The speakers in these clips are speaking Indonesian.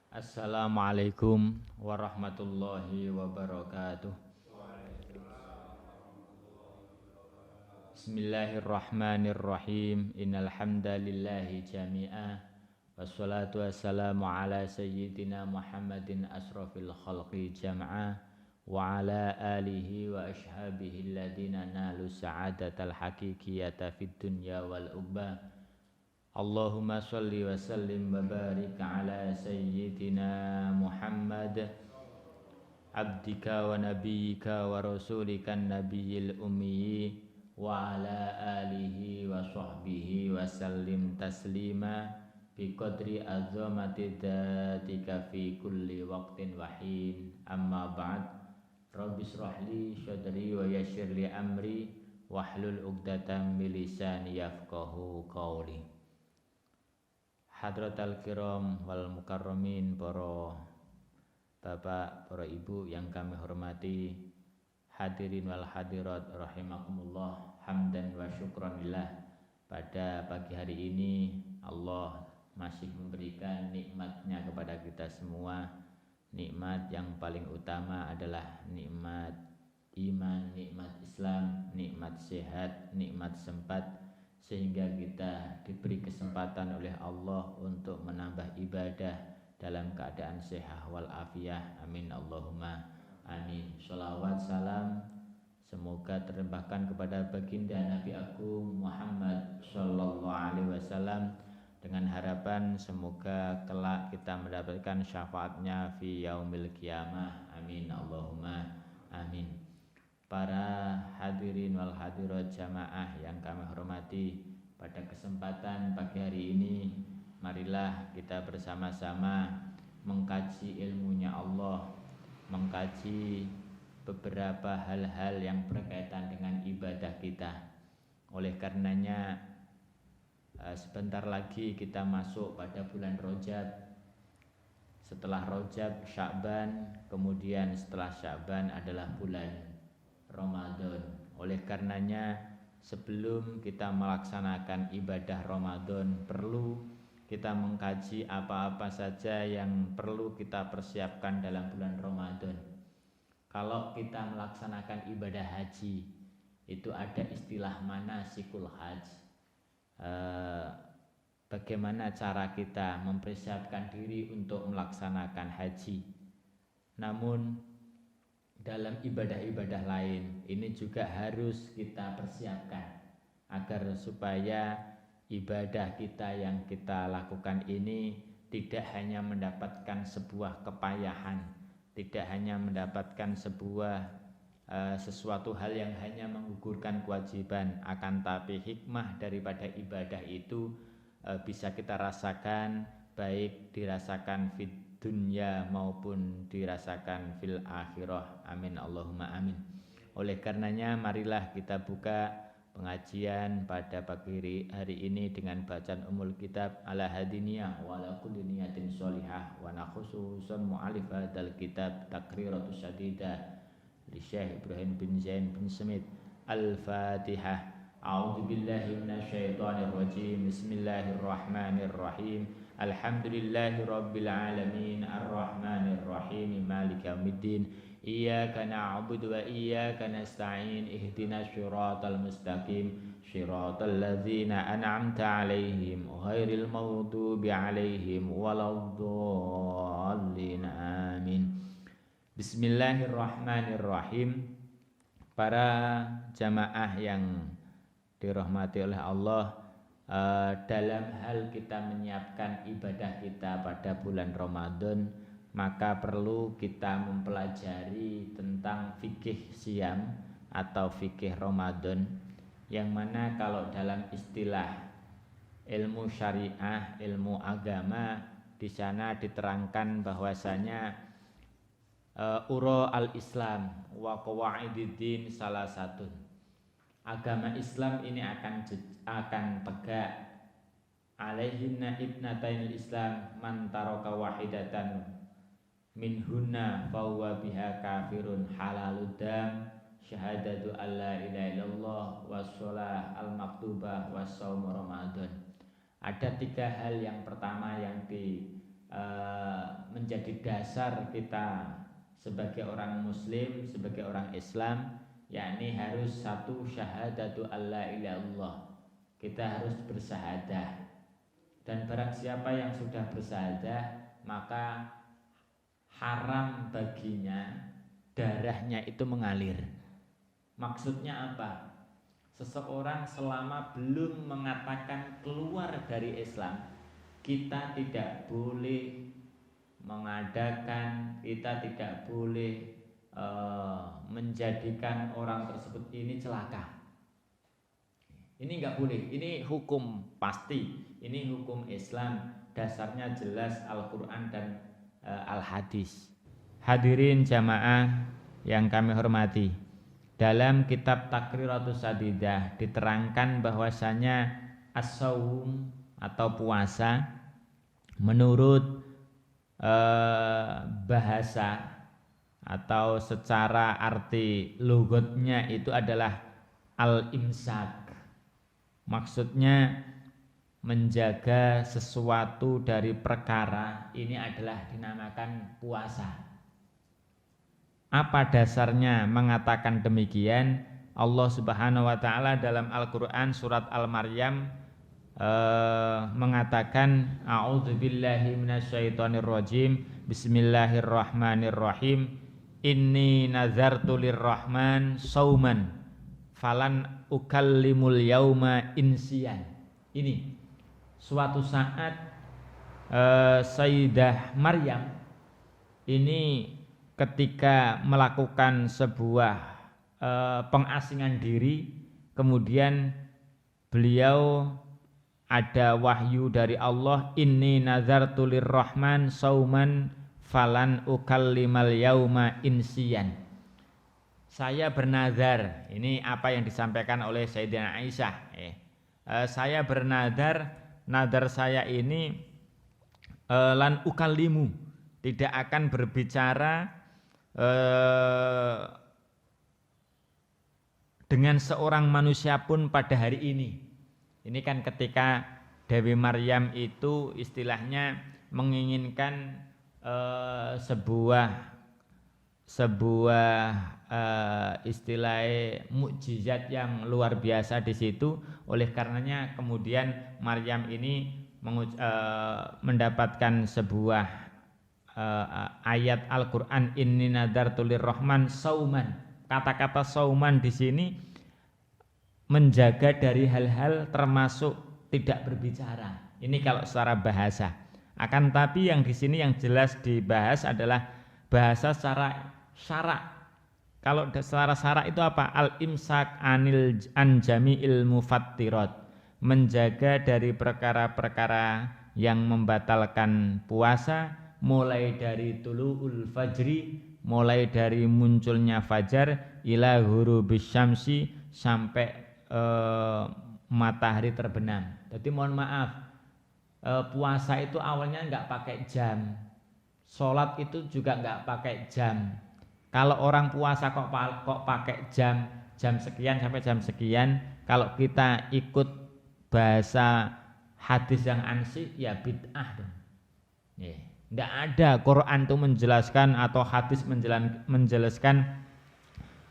Assalamualaikum warahmatullahi wabarakatuh. Bismillahirrahmanirrahim. Innal hamdalillahi jami'a wassalatu wassalamu ala sayyidina Muhammadin asrafil khalqi jam'a wa ala alihi wa ashabihi alladhina nalu sa'adatal haqiqiyata fid dunya wal uqbah. Allahumma salli wa sallim wa barik ala sayyidina Muhammad abdika wa nabiyyika wa rasulika nabiyil ummi wa ala alihi wa sahbihi wa sallim taslima bi qadri azamati dzatika fi kulli waqtin wa hin. Amma ba'd. Rabbi shrah li sadri wa yassir li amri wahlul 'uqdatam min lisani yafqahu qawli. Hadratal kiram wal mukarramin, para bapak, para ibu yang kami hormati, hadirin wal hadirat rahimakumullah, hamdan wa syukranillah. Pada pagi hari ini Allah masih memberikan nikmatnya kepada kita semua. Nikmat yang paling utama adalah nikmat iman, nikmat Islam, nikmat sehat, nikmat sempat, sehingga kita diberi kesempatan oleh Allah untuk menambah ibadah dalam keadaan sehat wal afiyah. Amin Allahumma amin. Sholawat salam semoga terlimpahkan kepada baginda Nabi Agung Muhammad sallallahu alaihi wasallam, dengan harapan semoga kelak kita mendapatkan syafaatnya fi yaumil qiyamah. Amin Allahumma amin. Para hadirin wal hadirat jamaah yang kami hormati, pada kesempatan pagi hari ini marilah kita bersama-sama mengkaji ilmunya Allah, mengkaji beberapa hal-hal yang berkaitan dengan ibadah kita. Oleh karenanya sebentar lagi kita masuk pada bulan Rajab. Setelah Rajab Sya'ban, kemudian setelah Sya'ban adalah bulan Ramadan. Oleh karenanya sebelum kita melaksanakan ibadah Ramadan, perlu kita mengkaji apa-apa saja yang perlu kita persiapkan dalam bulan Ramadan. Kalau kita melaksanakan ibadah haji, itu ada istilah manasikul haji. Bagaimana cara kita mempersiapkan diri untuk melaksanakan haji. Namun dalam ibadah-ibadah lain ini juga harus kita persiapkan agar supaya ibadah kita yang kita lakukan ini tidak hanya mendapatkan sebuah kepayahan, tidak hanya mendapatkan sebuah sesuatu hal yang hanya menggugurkan kewajiban, akan tapi hikmah daripada ibadah itu bisa kita rasakan, baik dirasakan dunya maupun dirasakan fil akhirah. Amin Allahumma amin. Oleh karenanya marilah kita buka pengajian pada pagi hari ini dengan bacaan umul kitab ala hadiniyah wa ala kulli niyatin sholihah, wa nakhususan mu'alif hadal kitab takriratus syadidah li Syekh Ibrahim bin Zain bin Smith. Al-Fatihah. A'udzu billahi minasyaitonir rajim. Bismillahirrahmanirrahim. Alhamdulillahi rabbil alamin, arrahmanir rahim, maliki yaumiddin. Iyyaka na'budu wa iyyaka nasta'in. Ihdinas siratal mustaqim, siratal ladzina an'amta 'alaihim ghairil maghdubi 'alaihim waladdallin. Amin. Bismillahirrahmanirrahim. Para jamaah yang dirahmati oleh Allah, dalam hal kita menyiapkan ibadah kita pada bulan Ramadan, maka perlu kita mempelajari tentang fikih siam atau fikih Ramadan, yang mana kalau dalam istilah ilmu syariah, ilmu agama, di sana diterangkan bahwasanya uro al-Islam wa qawaididdin salah satu. Agama Islam ini akan tegak alaihinna ibnatainil Islam man taraka wahidatan minhunna fahuwa biha kafirun halaludam syahadatu alla ilaha illallah wassalah al-maktubah wassaum Ramadan. Ada tiga hal. Yang pertama yang sebagai dasar kita sebagai orang muslim, sebagai orang Islam, yakni harus satu syahadatu alla ilaha illallah. Kita harus bersahadah. Dan barang siapa yang sudah bersahadah, maka haram baginya darahnya itu mengalir. Maksudnya apa? Seseorang selama belum mengatakan keluar dari Islam, kita tidak boleh mengadakan, kita tidak boleh menjadikan orang tersebut ini celaka. Ini enggak boleh, ini hukum pasti, ini hukum Islam, dasarnya jelas Al-Quran dan Al-Hadis. Hadirin jamaah yang kami hormati, dalam kitab Taqriratus Sadidah diterangkan bahwasanya as-saum atau puasa menurut bahasa atau secara arti lughatnya itu adalah al-imsak. Maksudnya menjaga sesuatu dari perkara, ini adalah dinamakan puasa. Apa dasarnya mengatakan demikian? Allah Subhanahu wa taala dalam Al-Qur'an surat Al-Maryam mengatakan a'udzubillahi minasyaitonirrajim, bismillahirrahmanirrahim, inni nazartu lirrahman sauman falan ukallimul yauma insiyan. Ini suatu saat Sayyidah Maryam ini ketika melakukan sebuah pengasingan diri, kemudian beliau ada wahyu dari Allah, inni nazartu lirrahman sauman falan ukallimal yauma insiyan. Saya bernazar, ini apa yang disampaikan oleh Sayyidah Aisyah. Saya bernazar, nazar saya ini lan ukallimu, tidak akan berbicara dengan seorang manusia pun pada hari ini. Ini kan ketika Dewi Maryam itu istilahnya menginginkan sebuah istilah mukjizat yang luar biasa di situ. Oleh karenanya kemudian Maryam ini mendapatkan sebuah ayat Al-Qur'an, inni nadartu lirrahman sauman. Kata-kata sauman di sini menjaga dari hal-hal termasuk tidak berbicara. Ini kalau secara bahasa. Akan tapi yang di sini yang jelas dibahas adalah bahasa secara syarak. Kalau secara syarak itu apa? Al-imsak an jami'il mufattirat, menjaga dari perkara-perkara yang membatalkan puasa, mulai dari tulu'ul fajri, mulai dari munculnya fajar, ila ghurubis syamsi, sampai matahari terbenam. Jadi mohon maaf, puasa itu awalnya enggak pakai jam, sholat itu juga enggak pakai jam. Kalau orang puasa kok pakai jam sekian sampai jam sekian, kalau kita ikut bahasa hadis yang ansih, ya bid'ah dong. Tidak ada Quran itu menjelaskan atau hadis menjelaskan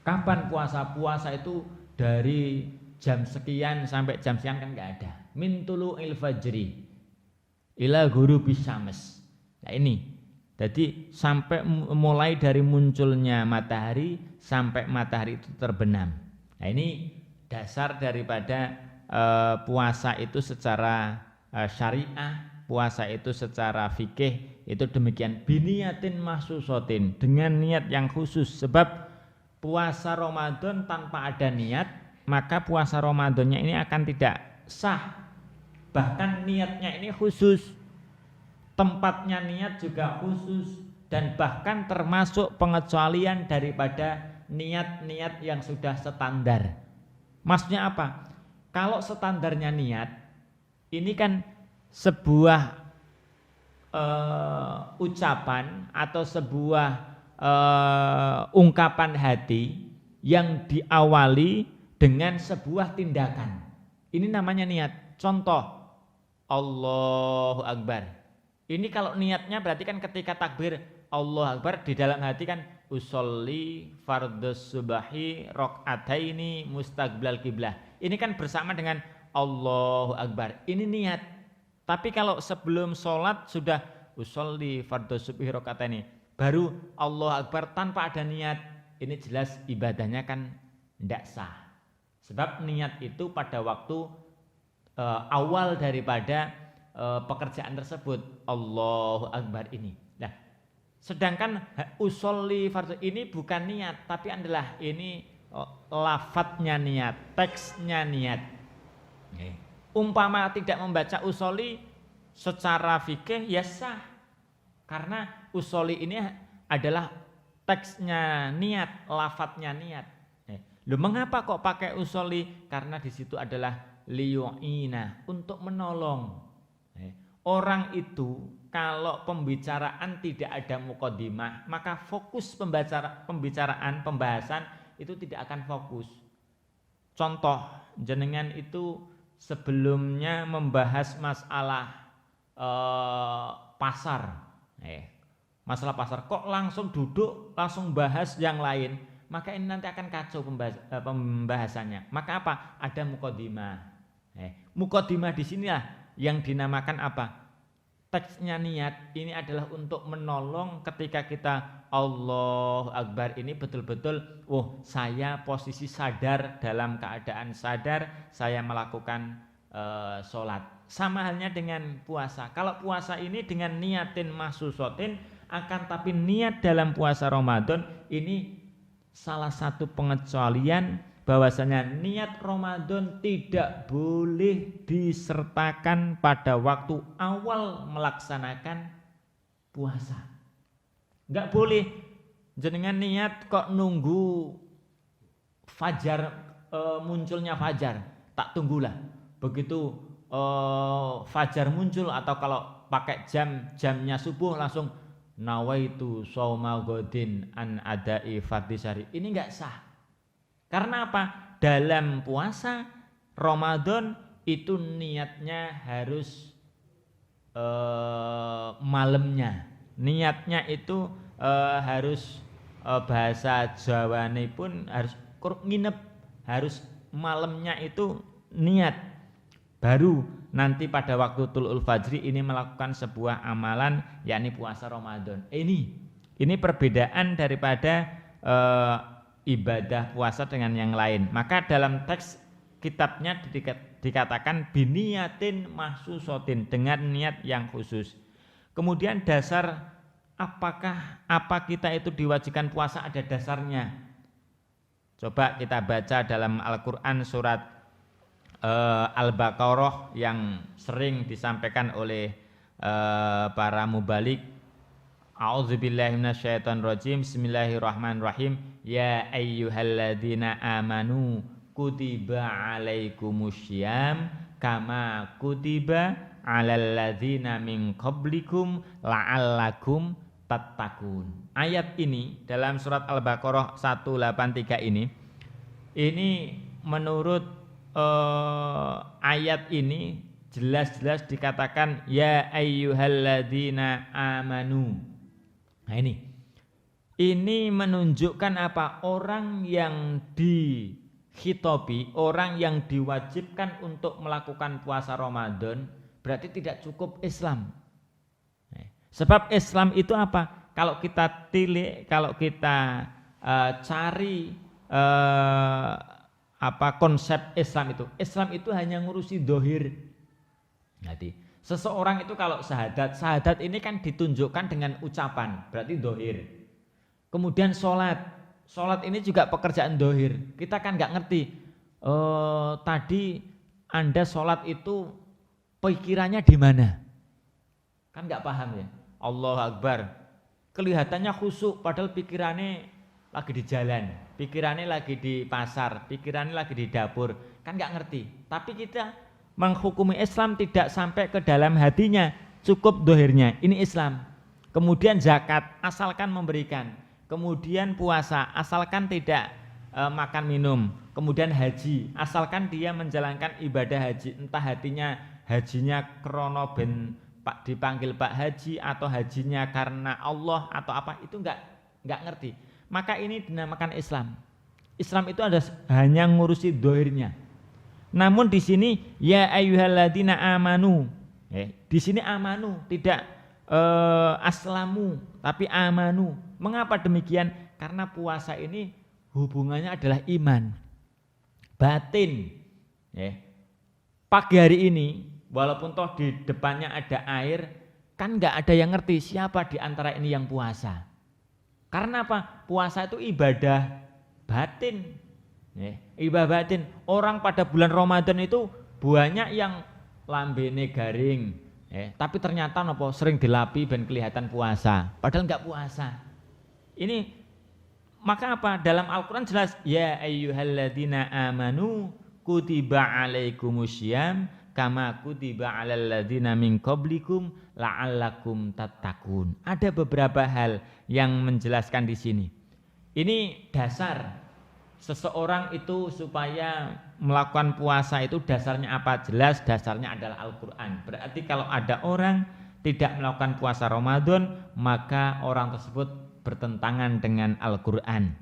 kapan puasa. Puasa itu dari jam sekian sampai jam sekian, kan nggak ada. Min tulu'il fajri ila ghurubis syams. Nah ini, jadi sampai mulai dari munculnya matahari sampai matahari itu terbenam. Nah ini dasar daripada puasa itu secara syariah, puasa itu secara fikih itu demikian, biniyatin mahsusotin, dengan niat yang khusus. Sebab puasa Ramadan tanpa ada niat, maka puasa Ramadannya ini akan tidak sah. Bahkan niatnya ini khusus, tempatnya niat juga khusus, dan bahkan termasuk pengecualian daripada niat-niat yang sudah standar. Maksudnya apa? Kalau standarnya niat, ini kan sebuah ucapan atau sebuah ungkapan hati yang diawali dengan sebuah tindakan. Ini namanya niat. Contoh, Allahu Akbar. Ini kalau niatnya berarti kan ketika takbir Allah Akbar di dalam hati kan usolli fardhus subahi rakaataini mustaqbilal kiblah. Ini kan bersama dengan Allahu Akbar. Ini niat. Tapi kalau sebelum sholat sudah usolli fardhus subahi rakaataini, baru Allahu Akbar tanpa ada niat, ini jelas ibadahnya kan tidak sah. Sebab niat itu pada waktu awal daripada pekerjaan tersebut, Allahu Akbar ini. Nah, sedangkan usolli fardhu ini bukan niat, tapi adalah ini lafadznya niat, teksnya niat. Umpama tidak membaca usolli secara fikih ya sah, karena usolli ini adalah teksnya niat, lafadznya niat. Loh, mengapa kok pakai usolli? Karena di situ adalah liyu'ina, untuk menolong. Orang itu kalau pembicaraan tidak ada muqaddimah, maka fokus pembahasan itu tidak akan fokus. Contoh, jenengan itu sebelumnya membahas masalah pasar. Masalah pasar, kok langsung duduk, langsung bahas yang lain, maka ini nanti akan kacau pembahasannya. Maka apa? Ada muqaddimah. Muqaddimah di sinilah yang dinamakan apa? Teksnya niat. Ini adalah untuk menolong ketika kita Allahu Akbar ini betul-betul, oh saya posisi sadar, dalam keadaan sadar saya melakukan sholat. Sama halnya dengan puasa. Kalau puasa ini dengan niatin mahsusotin, akan tapi niat dalam puasa Ramadan ini salah satu pengecualian, bahwasanya niat Ramadan tidak boleh disertakan pada waktu awal melaksanakan puasa. Enggak boleh jenengan niat kok nunggu fajar, munculnya fajar, tak tunggulah. Begitu fajar muncul, atau kalau pakai jamnya subuh langsung nawaitu shauma ghadin an adai fardhi syahri. Ini enggak sah. Karena apa? Dalam puasa Ramadan itu niatnya harus malamnya. Niatnya itu harus bahasa Jawane pun harus nginep, harus malamnya itu niat. Baru nanti pada waktu Thulu'ul Fajri ini melakukan sebuah amalan, yakni puasa Ramadan. Ini perbedaan daripada ibadah puasa dengan yang lain. Maka dalam teks kitabnya dikatakan biniyatin mahsusotin, dengan niat yang khusus. Kemudian dasar apa kita itu diwajibkan puasa, ada dasarnya. Coba kita baca dalam Al-Quran surat Al-Baqarah yang sering disampaikan oleh para mubalik. A'udzubillahi minasyaitonirrajim. Bismillahirrahmanirrahim. Ya ayyuhalladzina amanu kutiba alaikumussyam kama kutiba alal ladzina min qablikum la'allakum tattaqun. Ayat ini dalam surat Al-Baqarah 183 ini menurut ayat ini jelas-jelas dikatakan ya ayyuhalladzina amanu. Nah ini menunjukkan apa? Orang yang dikhitobi, orang yang diwajibkan untuk melakukan puasa Ramadan berarti tidak cukup Islam. Sebab Islam itu apa? Kalau kita tilik, kalau kita cari konsep Islam itu hanya ngurusi dohir. Jadi seseorang itu kalau syahadat ini kan ditunjukkan dengan ucapan, berarti dohir. Kemudian sholat ini juga pekerjaan dohir. Kita kan nggak ngerti. Tadi Anda sholat itu pikirannya di mana? Kan nggak paham ya. Allahu Akbar. Kelihatannya khusyuk, padahal pikirannya lagi di jalan, pikirannya lagi di pasar, pikirannya lagi di dapur. Kan nggak ngerti. Tapi kita menghukumi Islam tidak sampai ke dalam hatinya, cukup dohirnya. Ini Islam. Kemudian zakat, asalkan memberikan. Kemudian puasa, asalkan tidak makan minum. Kemudian haji, asalkan dia menjalankan ibadah haji, entah hajinya krono ben dipanggil Pak Haji atau hajinya karena Allah atau apa, itu enggak ngerti. Maka ini dinamakan Islam. Islam itu hanya ngurusi dohirnya. Namun di sini ya ayyuhalladzina amanu. Di sini amanu, tidak aslamu, tapi amanu. Mengapa demikian? Karena puasa ini hubungannya adalah iman, batin. Pagi hari ini, walaupun toh di depannya ada air, kan nggak ada yang ngerti siapa di antara ini yang puasa. Karena apa? Puasa itu ibadah batin. Ibadah batin. Orang pada bulan Ramadan itu banyak yang lambene garing, tapi ternyata nopo sering dilapi ben kelihatan puasa, padahal nggak puasa. Ini maka apa? Dalam Al-Quran jelas, ya ayyuhalladzina amanu kutiba alaikumusyyam kama kutiba alal ladzina min qablikum la'allakum tattaqun. Ada beberapa hal yang menjelaskan di sini. Ini dasar seseorang itu supaya melakukan puasa itu dasarnya apa? Jelas dasarnya adalah Al-Quran. Berarti kalau ada orang tidak melakukan puasa Ramadan, maka orang tersebut bertentangan dengan Al-Quran.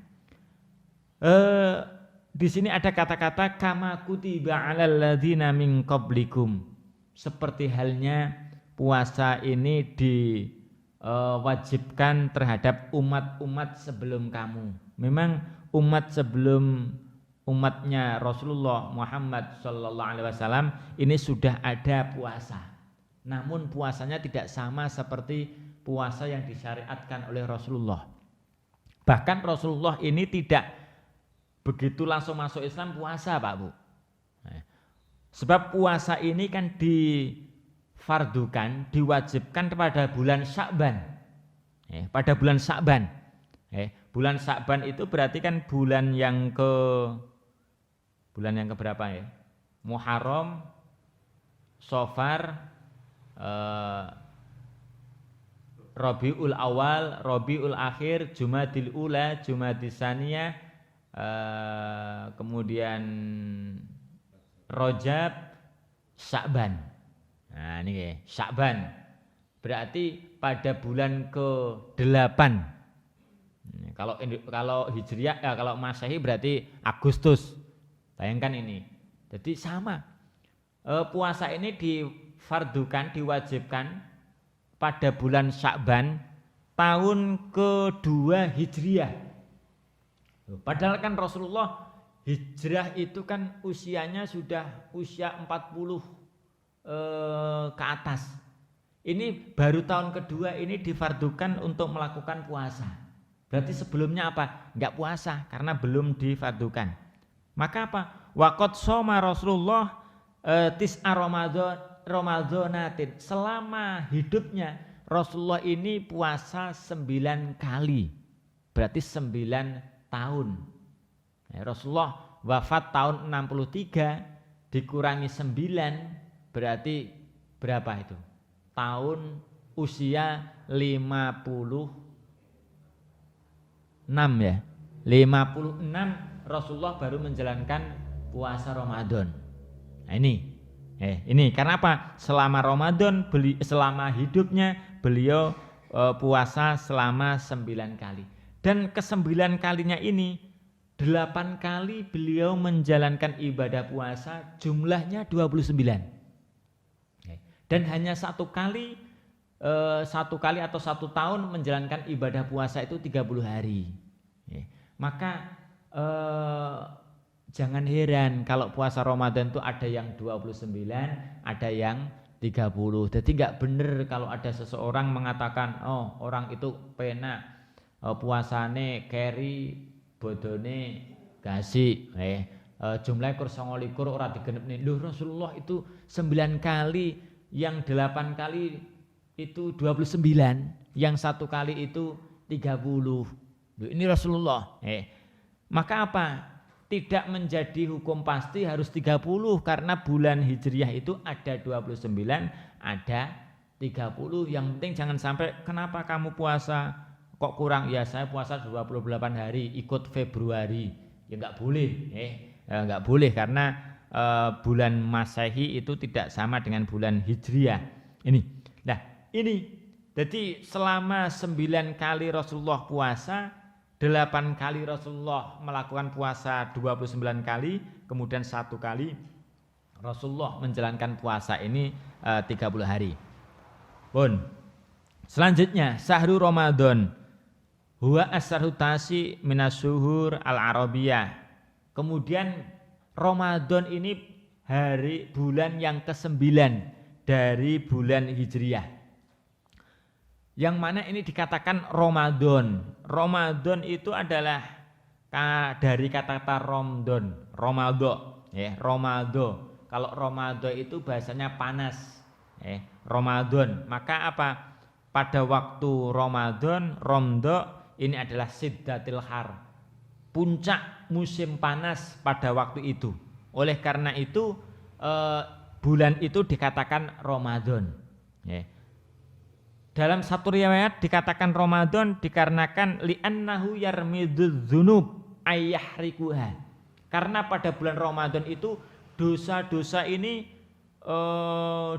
Di sini ada kata-kata kama kutiba alal ladzina min qablikum. Seperti halnya puasa ini diwajibkan terhadap umat-umat sebelum kamu. Memang umat sebelum umatnya Rasulullah Muhammad sallallahu alaihi wasallam ini sudah ada puasa. Namun puasanya tidak sama seperti puasa yang disyariatkan oleh Rasulullah. Bahkan Rasulullah ini tidak begitu langsung masuk Islam puasa, Pak Bu. Sebab puasa ini kan difardukan, diwajibkan pada bulan Sya'ban. Pada bulan Sya'ban. Bulan Sya'ban itu berarti kan bulan yang keberapa ya? Muharram, Safar, Rabiul Awal, Rabiul Akhir, Jumadil Ula, Jumadis Saniyah, kemudian Rajab, Sya'ban. Nah ini ya, Sya'ban. Berarti pada bulan ke-8. Kalau Hijriah, kalau Masehi berarti Agustus. Bayangkan ini. Jadi sama. Puasa ini difardukan, diwajibkan pada bulan Sya'ban tahun kedua Hijriah. Padahal kan Rasulullah hijrah itu kan usianya sudah usia 40 ke atas. Ini baru tahun kedua ini difardukan untuk melakukan puasa. Berarti sebelumnya apa? Enggak puasa karena belum difardukan. Maka apa? Waqad shoma Rasulullah tis'a Ramadzanatin. Selama hidupnya Rasulullah ini puasa 9 kali. Berarti 9 tahun. Rasulullah wafat tahun 63 dikurangi 9 berarti berapa itu? Tahun usia 56 ya. 56 Rasulullah baru menjalankan puasa Ramadan. Nah ini karena apa? Selama Ramadan, selama hidupnya beliau puasa selama 9 kali. Dan ke-9 kalinya ini 8 kali beliau menjalankan ibadah puasa, jumlahnya 29. Dan hanya 1 kali atau 1 tahun menjalankan ibadah puasa itu 30 hari. Maka jangan heran kalau puasa Ramadan itu ada yang 29, ada yang 30. Jadi enggak benar kalau ada seseorang mengatakan, oh orang itu penak puasane keri bodone gasi, jumlahnya kur 29 ora digenepne. Loh Rasulullah itu 9 kali, yang 8 kali itu 29, yang 1 kali itu 30. Loh, ini Rasulullah. Maka apa? Tidak menjadi hukum pasti harus 30 karena bulan Hijriah itu ada 29, ada 30. Yang penting jangan sampai kenapa kamu puasa kok kurang? Ya saya puasa 28 hari ikut Februari. Ya enggak boleh. Enggak boleh karena bulan Masehi itu tidak sama dengan bulan Hijriah. Ini. Nah, Ini. Jadi selama 9 kali Rasulullah puasa, 8 kali Rasulullah melakukan puasa 29 kali, kemudian 1 kali Rasulullah menjalankan puasa ini 30 hari. Pun. Selanjutnya Syahrul Ramadan huwa as-sarhutasi minasuhur al-arabiyah. Kemudian Ramadan ini hari bulan yang ke-9 dari bulan Hijriah. Yang mana ini dikatakan Ramadan. Ramadan itu adalah dari kata-kata Ramadan, Romado, ya, Romado. Kalau Romado itu bahasanya panas, Ramadan. Maka apa? Pada waktu Ramadan, Romdo ini adalah siddatil har, puncak musim panas pada waktu itu. Oleh karena itu bulan itu dikatakan Ramadan. Ya. Dalam satu riwayat dikatakan Ramadan dikarenakan li'annahu yarmiduz dzunub ayyahrikuha. Karena pada bulan Ramadan itu dosa-dosa ini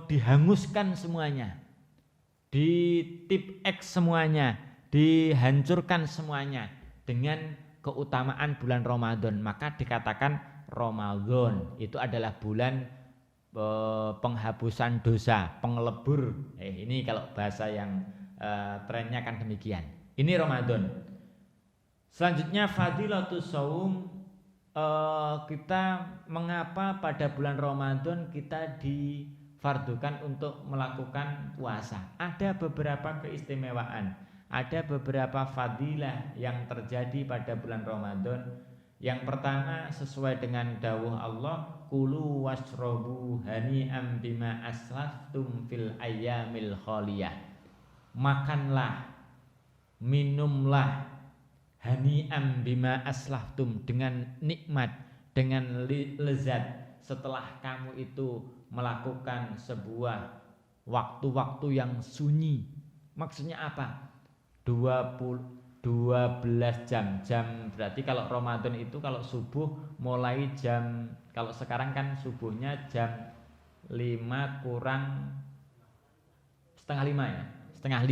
dihanguskan semuanya, ditip X semuanya, dihancurkan semuanya dengan keutamaan bulan Ramadan. Maka dikatakan Ramadan itu adalah bulan penghapusan dosa, pengelebur. Ini kalau bahasa yang trennya kan demikian. Ini Ramadan. Selanjutnya fadilatus shaum, kita mengapa pada bulan Ramadan kita difardukan untuk melakukan puasa. Ada beberapa keistimewaan, ada beberapa fadilah yang terjadi pada bulan Ramadan. Yang pertama sesuai dengan dawuh Allah, kulu wasrobu hani'am bima aslaftum fil ayyamil khaliyah. Makanlah, minumlah hani'am bima aslaftum, dengan nikmat, dengan lezat setelah kamu itu melakukan sebuah waktu-waktu yang sunyi. Maksudnya apa? 12 jam berarti kalau Ramadan itu kalau subuh mulai jam, kalau sekarang kan subuhnya jam 5 kurang setengah 5 ya, setengah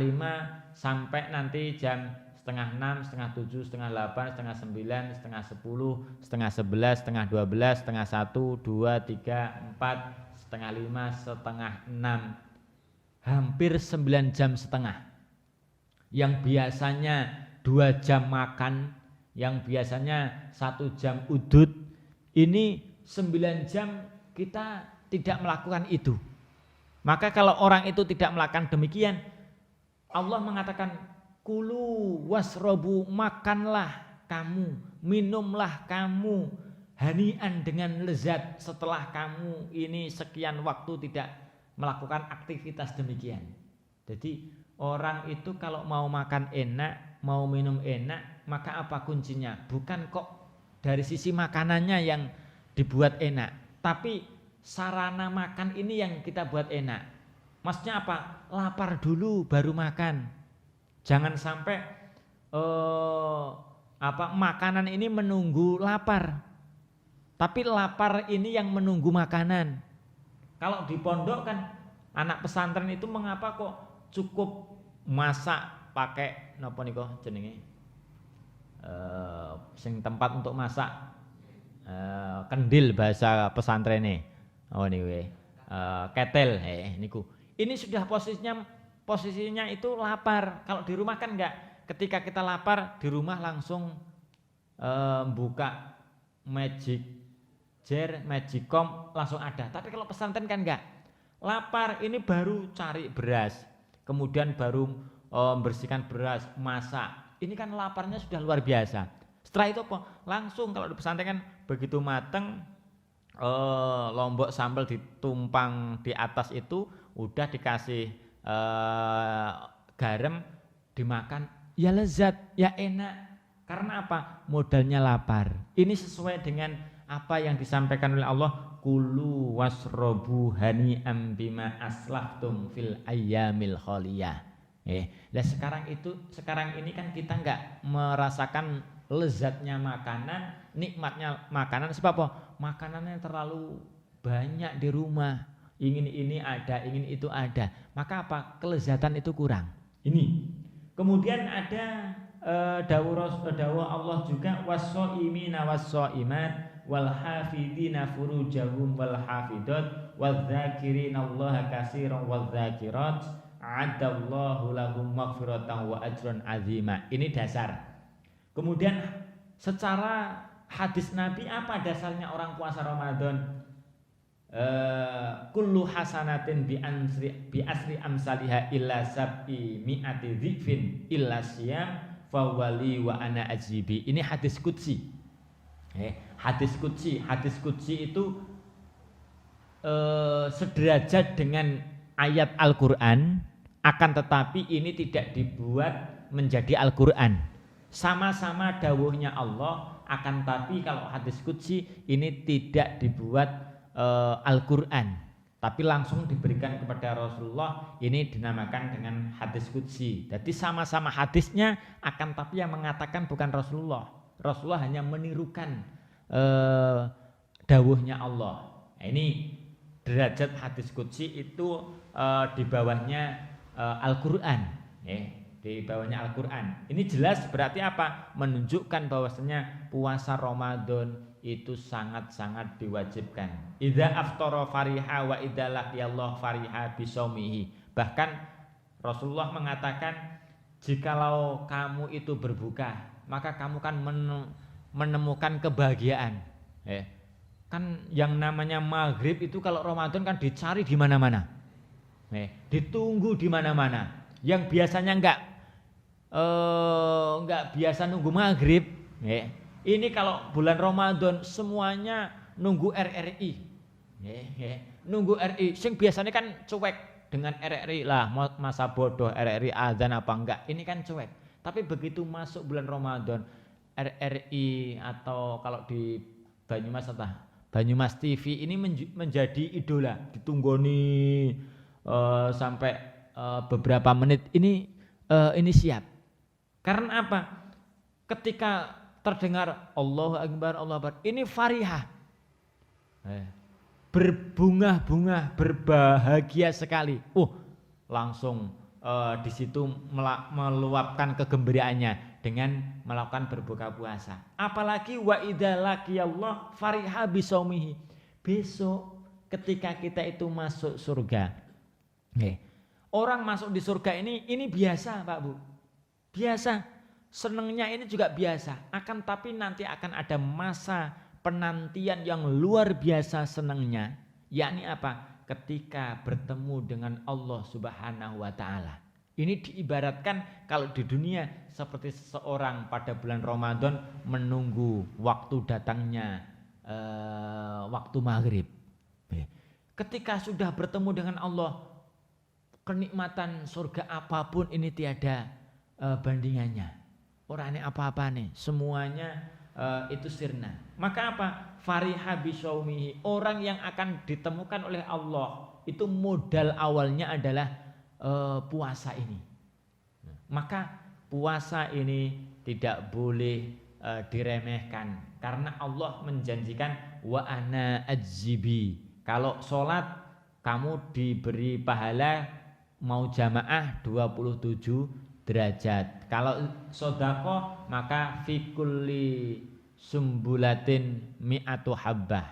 5 sampai nanti jam setengah 6, setengah 7, setengah 8, setengah 9, setengah 10, setengah 11, setengah 12, setengah 1, 2, 3, 4, setengah 5, setengah 6, hampir 9 jam setengah. Yang biasanya 2 jam makan, yang biasanya 1 jam udud, ini 9 jam kita tidak melakukan itu. Maka kalau orang itu tidak melakukan demikian, Allah mengatakan kulu wasrobu, makanlah kamu, minumlah kamu hanian dengan lezat setelah kamu ini sekian waktu tidak melakukan aktivitas demikian. Jadi orang itu kalau mau makan enak, mau minum enak, maka apa kuncinya? Bukan kok dari sisi makanannya yang dibuat enak, tapi sarana makan ini yang kita buat enak. Maksudnya apa? Lapar dulu baru makan. Jangan sampai makanan ini menunggu lapar, tapi lapar ini yang menunggu makanan. Kalau di pondok kan anak pesantren itu mengapa kok cukup masak pakai napa niku jenenge sing tempat untuk masak kendil bahasa pesantrene. Oh niku ketel niku. Ini sudah posisinya itu lapar. Kalau di rumah kan enggak. Ketika kita lapar di rumah langsung buka magic jar, magicom langsung ada. Tapi kalau pesantren kan enggak. Lapar ini baru cari beras. Kemudian baru membersihkan beras, masak. Ini kan laparnya sudah luar biasa. Setelah itu apa? Langsung kalau di pesantren kan begitu mateng, lombok sambal ditumpang di atas itu, udah dikasih garam, dimakan, ya lezat, ya enak. Karena apa? Modalnya lapar. Ini sesuai dengan apa yang disampaikan oleh Allah, kulu wasrobu hani'am bima aslaftum fil ayyamil khaliyah. Nah sekarang ini kan kita enggak merasakan lezatnya makanan, nikmatnya makanan. Sebab apa? Makanannya terlalu banyak di rumah. Ingin ini ada, ingin itu ada. maka apa? Kelezatan itu kurang. Ini. Kemudian ada dawuh Allah juga was-shaimina was-shaimat wal hafidina furujahum wal hafidat wadz-dzakirina Allaha katsiran wadz-dzakirat a'adallahu lahum maghfiratan wa ajran azima. Ini dasar. Kemudian secara hadis Nabi apa dasarnya orang puasa Ramadan? Kullu hasanatin bi asri amsaliha illa sab'i mi'ati dzifin illa siyam fawali wa ana ajibi. Ini hadis qudsi. Hadis qudsi itu sederajat dengan ayat Al-Qur'an, akan tetapi ini tidak dibuat menjadi Al-Qur'an. Sama-sama dawuhnya Allah, akan tapi kalau hadis qudsi ini tidak dibuat Al-Qur'an, tapi langsung diberikan kepada Rasulullah. Ini dinamakan dengan hadis qudsi. Jadi sama-sama hadisnya, akan tapi yang mengatakan bukan Rasulullah. Rasulullah hanya menirukan dawuhnya Allah. Nah, ini derajat hadis qudsi itu di bawahnya Al-Qur'an. Di bawahnya Al-Qur'an. Ini jelas berarti apa? Menunjukkan bahwasanya puasa Ramadan itu sangat-sangat diwajibkan. Idza aftara fariha wa idza laqiyallahu fariha bisaumihi. Bahkan Rasulullah mengatakan, jikalau kamu itu berbuka, maka kamu kan menemukan kebahagiaan. Kan yang namanya maghrib itu kalau Ramadan kan dicari di mana-mana. Ditunggu di mana-mana. Yang biasanya enggak biasa nunggu maghrib, ini kalau bulan Ramadan semuanya nunggu RRI. Nunggu RRI. Sing biasanya kan cuek dengan RRI lah, masa bodoh RRI azan apa enggak. Ini kan cuek. Tapi begitu masuk bulan Ramadan, RRI atau kalau di Banyumas TV ini menjadi idola, ditunggoni sampai beberapa menit ini siap. Karena apa? Ketika terdengar Allahu Akbar, Allahu Akbar, ini farihah, berbunga-bunga, berbahagia sekali. Langsung di situ meluapkan kegembiraannya dengan melakukan berbuka puasa. Apalagi wa idza laqiyallah farihah bisaumihi. Besok ketika kita itu masuk surga, orang masuk di surga ini biasa, Pak Bu, biasa. Senengnya ini juga biasa, akan tapi nanti akan ada masa penantian yang luar biasa senengnya, yakni apa? Ketika bertemu dengan Allah Subhanahu wa Ta'ala. Ini diibaratkan kalau di dunia seperti seseorang pada bulan Ramadan menunggu waktu datangnya waktu maghrib. Ketika sudah bertemu dengan Allah, kenikmatan surga apapun ini tiada bandingannya. Orang ini apa-apa nih, semuanya itu sirna. Maka apa? Fariha bisaumihi. Orang yang akan ditemukan oleh Allah itu modal awalnya adalah puasa ini. Maka puasa ini tidak boleh diremehkan, karena Allah menjanjikan wa ana ajibi. Kalau sholat kamu diberi pahala mau jamaah 27 derajat. Kalau sodako maka fikulli sumbulatin mi'atu habbah.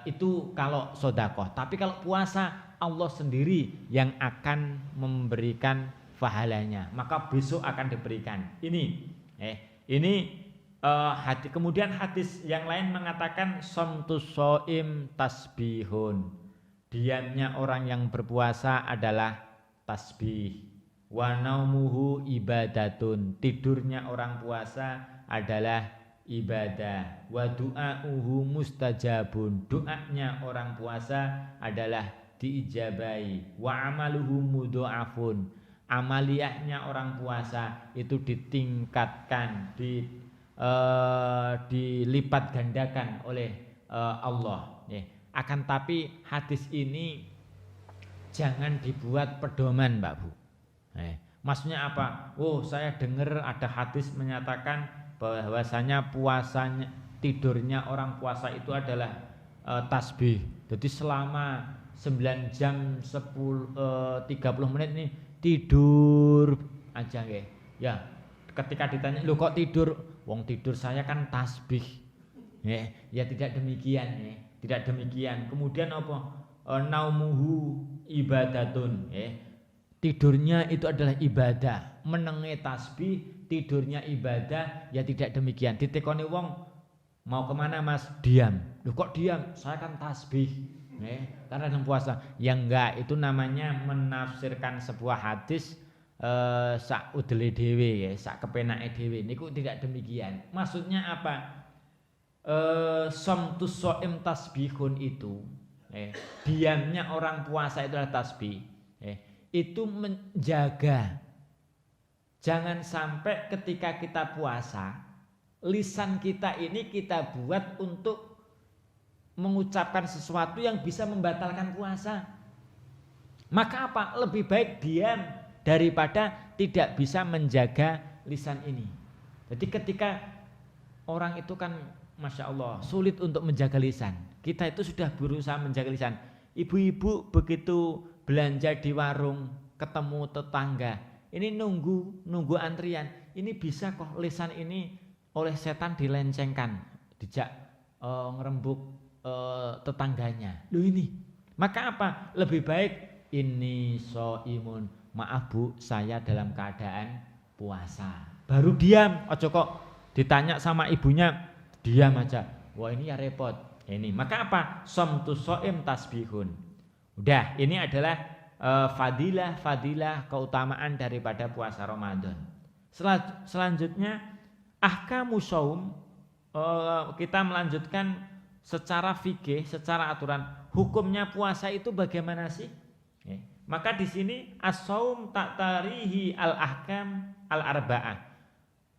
Itu kalau sodako. Tapi kalau puasa Allah sendiri yang akan memberikan pahalanya. Maka besok akan diberikan. Ini kemudian hadis yang lain mengatakan somtus soim tasbihun. Diamnya orang yang berpuasa adalah tasbih. Wa naumuhu ibadatun. Tidurnya orang puasa adalah ibadah. Wa du'auhu mustajabun. Doanya orang puasa adalah diijabai. Wa amaluhu mudha'afun. Amaliyahnya orang puasa itu ditingkatkan, dilipat gandakan oleh Allah. Akan tapi hadis ini jangan dibuat pedoman, Mbak Bu. Maksudnya apa? Saya dengar ada hadis menyatakan bahwasanya puasanya, tidurnya orang puasa itu adalah tasbih. Jadi selama 9 jam 30 menit nih tidur aja nggih. Ya, ketika ditanya, "Loh kok tidur?" "Wong tidur saya kan tasbih." Ya tidak demikian ya. Tidak demikian. Kemudian apa? Naumuhu ibadatun. Tidurnya itu adalah ibadah. Menenge tasbih, tidurnya ibadah. Ya tidak demikian. Ditekoni wong, "Mau kemana mas?" "Diam." "Loh kok diam?" "Saya kan tasbih." Karena dalam puasa. Ya enggak, itu namanya menafsirkan sebuah hadis sak udele dhewe ya, sak kepenake dhewe. Niku tidak demikian. Maksudnya apa? Somtus soim tasbihun itu, diamnya orang puasa itu adalah tasbih. Itu menjaga, jangan sampai ketika kita puasa lisan kita ini kita buat untuk mengucapkan sesuatu yang bisa membatalkan puasa. Maka apa? Lebih baik diam daripada tidak bisa menjaga lisan ini. Jadi ketika orang itu kan Masya Allah sulit untuk menjaga lisan, kita itu sudah berusaha menjaga lisan. Ibu-ibu begitu belanja di warung ketemu tetangga, ini nunggu antrian, ini bisa kok lisan ini oleh setan dilencengkan, dijak ngerembuk tetangganya. Loh ini, maka apa? Lebih baik ini soimun, maaf bu, saya dalam keadaan puasa. Baru diam, ojo kok ditanya sama ibunya diam aja. Wah ini ya repot. Ini, maka apa? Somtus soim tasbihun. Udah, ini adalah fadilah keutamaan daripada puasa Ramadan. Selanjutnya ahkamu shaum, kita melanjutkan secara fikih, secara aturan hukumnya puasa itu bagaimana sih? Maka di sini as-shaum ta'tarihi al-ahkam al-arba'ah.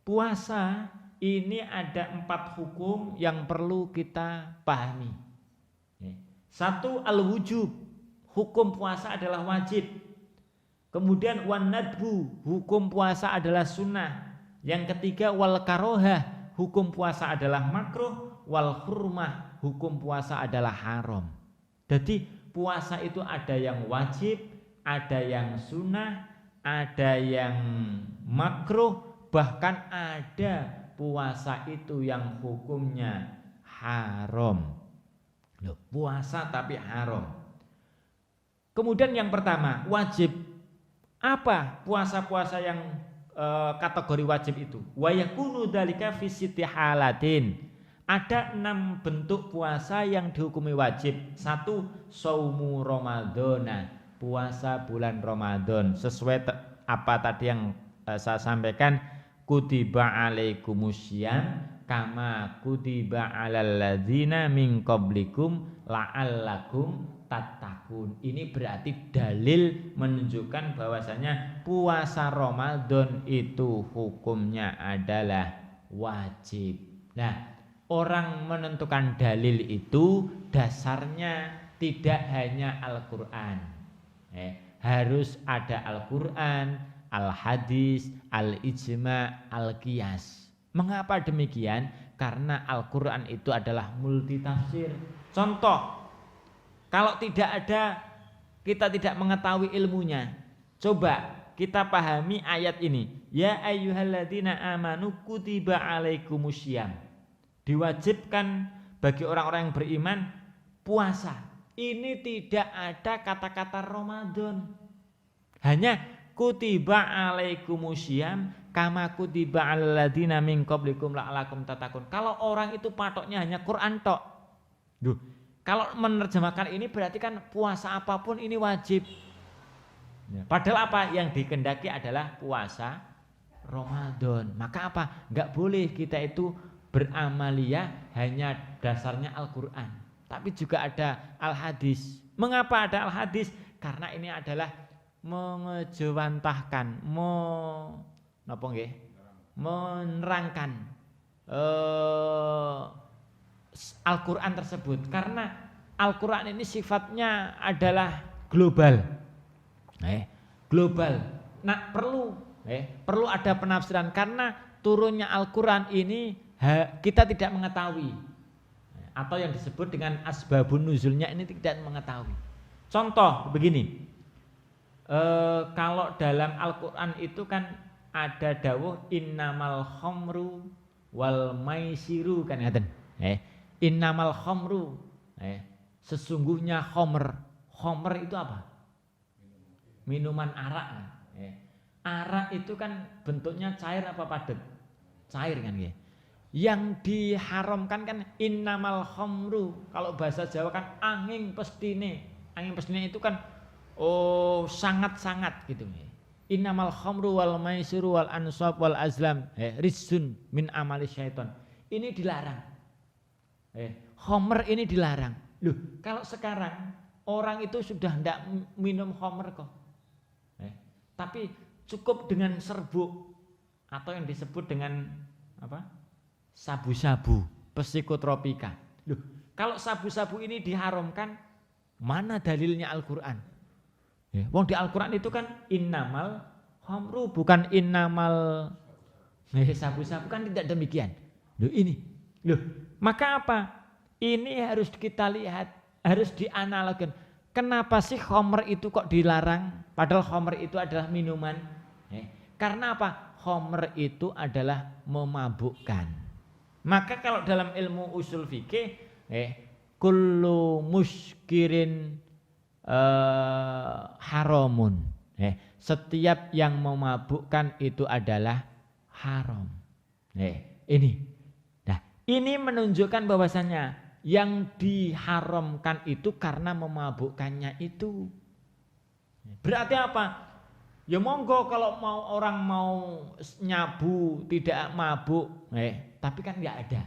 Puasa ini ada 4 hukum yang perlu kita pahami. 1, al-wujub, hukum puasa adalah wajib. Kemudian wan nadbu, hukum puasa adalah sunnah. Yang ketiga wal karohah, hukum puasa adalah makruh. Wal hurmah, hukum puasa adalah haram. Jadi puasa itu ada yang wajib, ada yang sunnah, ada yang makruh, bahkan ada puasa itu yang hukumnya haram. Loh, puasa tapi haram. Kemudian yang pertama, wajib. Apa puasa-puasa yang kategori wajib itu? Wa yakunu dzalika fi sitti halatin. Ada 6 bentuk puasa yang dihukumi wajib. 1, saumu Ramadana, puasa bulan Ramadan. Sesuai apa tadi yang saya sampaikan, kutiba alaikumusiyam kama kutiba alal ladzina min qablikum la'allakum tattaqun. Ini berarti dalil menunjukkan bahwasanya puasa Ramadan itu hukumnya adalah wajib. Nah, orang menentukan dalil itu dasarnya tidak hanya Al-Quran, harus ada Al-Quran, Al-Hadis, Al-Ijma, Al-Qiyas. Mengapa demikian? Karena Al-Quran itu adalah multitafsir. Contoh, kalau tidak ada, kita tidak mengetahui ilmunya, coba kita pahami ayat ini. Ya ayyuhalladzina amanu kutiba alaikumusiyam. Diwajibkan bagi orang-orang yang beriman puasa. Ini tidak ada kata-kata Ramadan. Hanya kutiba alaikumusiyam kama kutiba alal ladzina min qablikum la'allakum tattaqun. Kalau orang itu patoknya hanya Quran tok. Duh, kalau menerjemahkan ini berarti kan puasa apapun ini wajib. Padahal apa yang dikehendaki adalah puasa Ramadan. Maka apa? Enggak boleh kita itu beramalia hanya dasarnya Al-Quran, tapi juga ada Al-Hadis. Mengapa ada Al-Hadis? Karena ini adalah mengejawantahkan, menerangkan Al-Quran tersebut. Karena Al-Quran ini sifatnya adalah global, global. Nah perlu ada penafsiran, karena turunnya Al-Quran ini kita tidak mengetahui, atau yang disebut dengan asbabun nuzulnya ini tidak mengetahui. Contoh begini, kalau dalam Al-Quran itu kan ada dawuh innamal khamru wal maisiru kan ngaten. Innamal khamru, sesungguhnya khamr. Khamr itu apa? Minuman arak. Arak itu kan bentuknya cair apa padat? Cair kan ya. Yang diharamkan kan innamal khamru. Kalau bahasa Jawa kan angin pestine. Angin pestine itu kan sangat-sangat gitu. Innamal khamru wal maisiru wal ansab wal azlam rizsun min amali syaiton. Ini dilarang. Khamr ini dilarang. Loh, kalau sekarang orang itu sudah tidak minum khamr kok. Tapi cukup dengan serbuk atau yang disebut dengan apa? Sabu-sabu, psikotropika. Loh, kalau sabu-sabu ini diharamkan, mana dalilnya Al-Qur'an? Wong di Al-Qur'an itu kan innamal khamru bukan innamal sabu-sabu, kan tidak demikian. Loh, maka apa? Ini harus kita lihat, harus dianalogkan. Kenapa sih khamr itu kok dilarang? Padahal khamr itu adalah minuman. Karena apa? Khamr itu adalah memabukkan. Maka kalau dalam ilmu usul fikih, kullu muskirin haramun. Setiap yang memabukkan itu adalah haram. Ini. Nah, ini menunjukkan bahwasanya yang diharamkan itu karena memabukkannya itu. Berarti apa? Ya monggo kalau orang mau nyabu tidak mabuk, tapi kan nggak ada.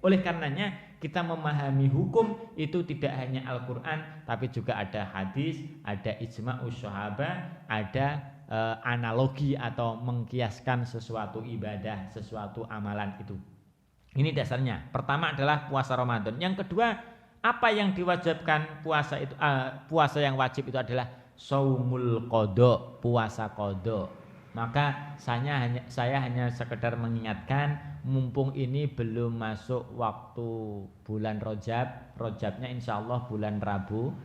Oleh karenanya kita memahami hukum itu tidak hanya Al-Quran, tapi juga ada hadis, ada ijma'us sahabah, ada analogi atau mengkiaskan sesuatu ibadah, sesuatu amalan itu. Ini dasarnya. Pertama adalah puasa Ramadan. Yang kedua, apa yang diwajibkan puasa itu? Puasa yang wajib itu adalah shaumul qadha, puasa qadha. Maka saya hanya sekedar mengingatkan, mumpung ini belum masuk waktu bulan Rajab. Rajabnya insya Allah bulan Rabu.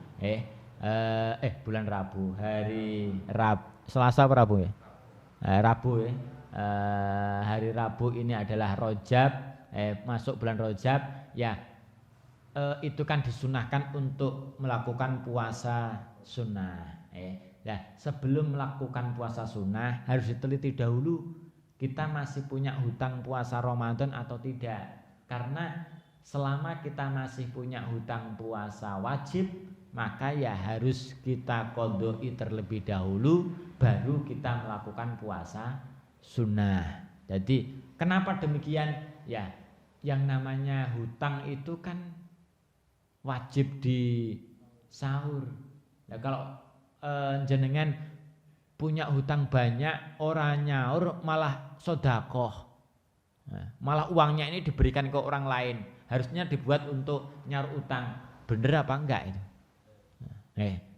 Bulan Rabu, hari Selasa apa Rabu ya? Rabu ya. Hari Rabu ini adalah Rajab. Masuk bulan Rajab ya, itu kan disunahkan untuk melakukan puasa sunnah. Sebelum melakukan puasa sunnah harus diteliti dahulu kita masih punya hutang puasa Ramadan atau tidak. Karena selama kita masih punya hutang puasa wajib, maka ya harus kita qodoi terlebih dahulu baru kita melakukan puasa sunnah. Jadi kenapa demikian? Ya, yang namanya hutang itu kan wajib di sahur. Ya, kalau jenengan punya hutang banyak, orang nyaur malah sodakoh, malah uangnya ini diberikan ke orang lain, harusnya dibuat untuk nyaur utang. Bener apa enggak itu?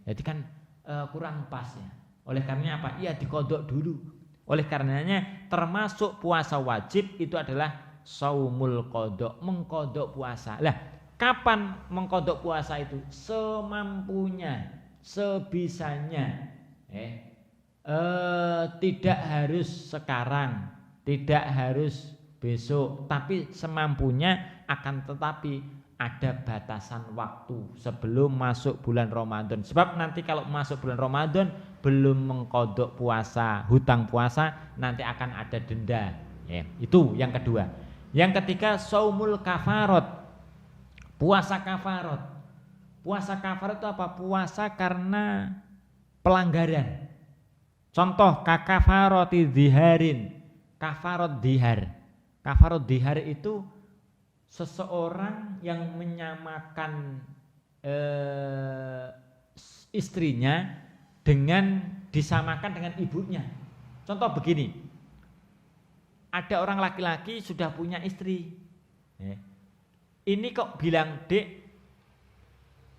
Jadi kan kurang pas ya. Oleh karenanya apa? Iya dikodok dulu. Oleh karenanya termasuk puasa wajib itu adalah shaumul qadha, mengkodok puasa. Lah, kapan mengkodok puasa itu? Semampunya, sebisanya. Tidak harus sekarang, tidak harus besok, tapi semampunya. Akan tetapi ada batasan waktu sebelum masuk bulan Ramadan. Sebab nanti kalau masuk bulan Ramadan belum mengkodok puasa, hutang puasa, nanti akan ada denda. Itu yang kedua. Yang ketiga, shaumul kafarat, puasa kafarat. Puasa kafarat itu apa? Puasa karena pelanggaran. Contoh kakafarati diharin, kafarat dihar. Kafarat dihar itu seseorang yang menyamakan istrinya dengan disamakan dengan ibunya. Contoh begini. Ada orang laki-laki sudah punya istri. Ini kok bilang, "Dek,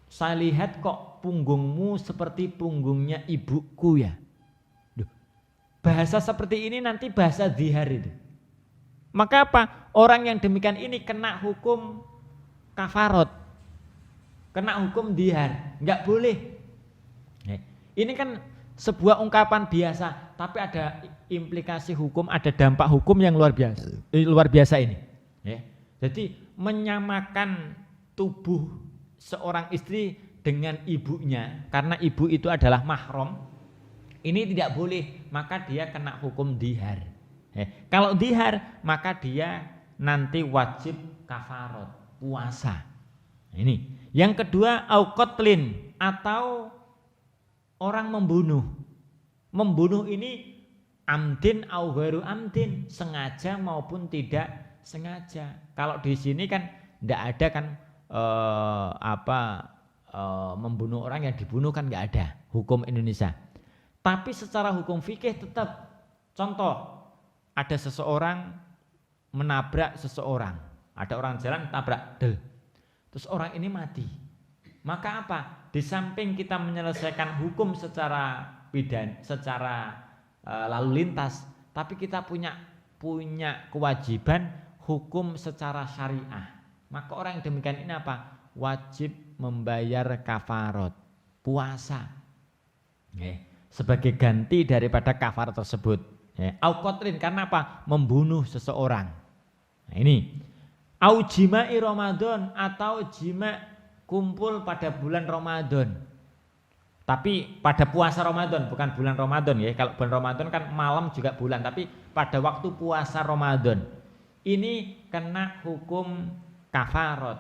saya lihat kok punggungmu seperti punggungnya ibuku ya." Bahasa seperti ini nanti bahasa dihar itu. Maka apa? Orang yang demikian ini kena hukum kafarot, kena hukum dihar. Enggak boleh. Ini kan sebuah ungkapan biasa, tapi ada implikasi hukum, ada dampak hukum yang luar biasa ini. Jadi menyamakan tubuh seorang istri dengan ibunya, karena ibu itu adalah mahram, ini tidak boleh, maka dia kena hukum dihar. Kalau dihar, maka dia nanti wajib kafarat, puasa. Ini. Yang kedua, au qatlin, atau orang membunuh. Membunuh ini amdin au ghairu amdin, sengaja maupun tidak sengaja. Kalau di sini kan tidak ada kan membunuh orang yang dibunuh kan nggak ada hukum Indonesia. Tapi secara hukum fikih tetap, contoh ada seseorang menabrak seseorang, ada orang jalan tabrak terus orang ini mati. Maka apa? Di samping kita menyelesaikan hukum secara lalu lintas, tapi kita punya kewajiban hukum secara syariah. Maka orang yang demikian ini apa? Wajib membayar kafarat, puasa, sebagai ganti daripada kafarat tersebut. Au qatlin, karena apa? Membunuh seseorang. Nah ini. Au jima'i Ramadan, atau jima' kumpul pada bulan Ramadan. Tapi pada puasa Ramadan, bukan bulan Ramadan ya. Kalau bulan Ramadan kan malam juga bulan, tapi pada waktu puasa Ramadan. Ini kena hukum kafarat.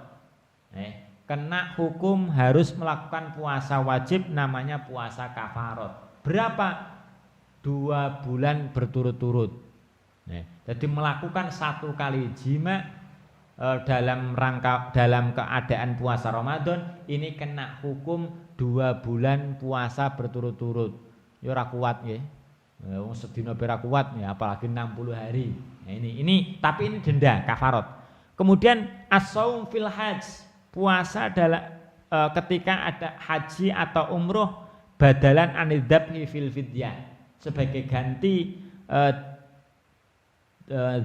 Kena hukum harus melakukan puasa wajib, namanya puasa kafarat. Berapa? 2 bulan berturut-turut. Jadi melakukan 1 kali jima dalam keadaan puasa Ramadan, ini kena hukum 2 bulan puasa berturut-turut. Ya ora kuat ya. Wong sedina ora kuat ya, apalagi 60 hari. Nah, ini tapi ini denda kafarat. Kemudian as-shaum fil hajj, puasa adalah ketika ada haji atau umroh, badalan anidzabhi fil fidyah, sebagai ganti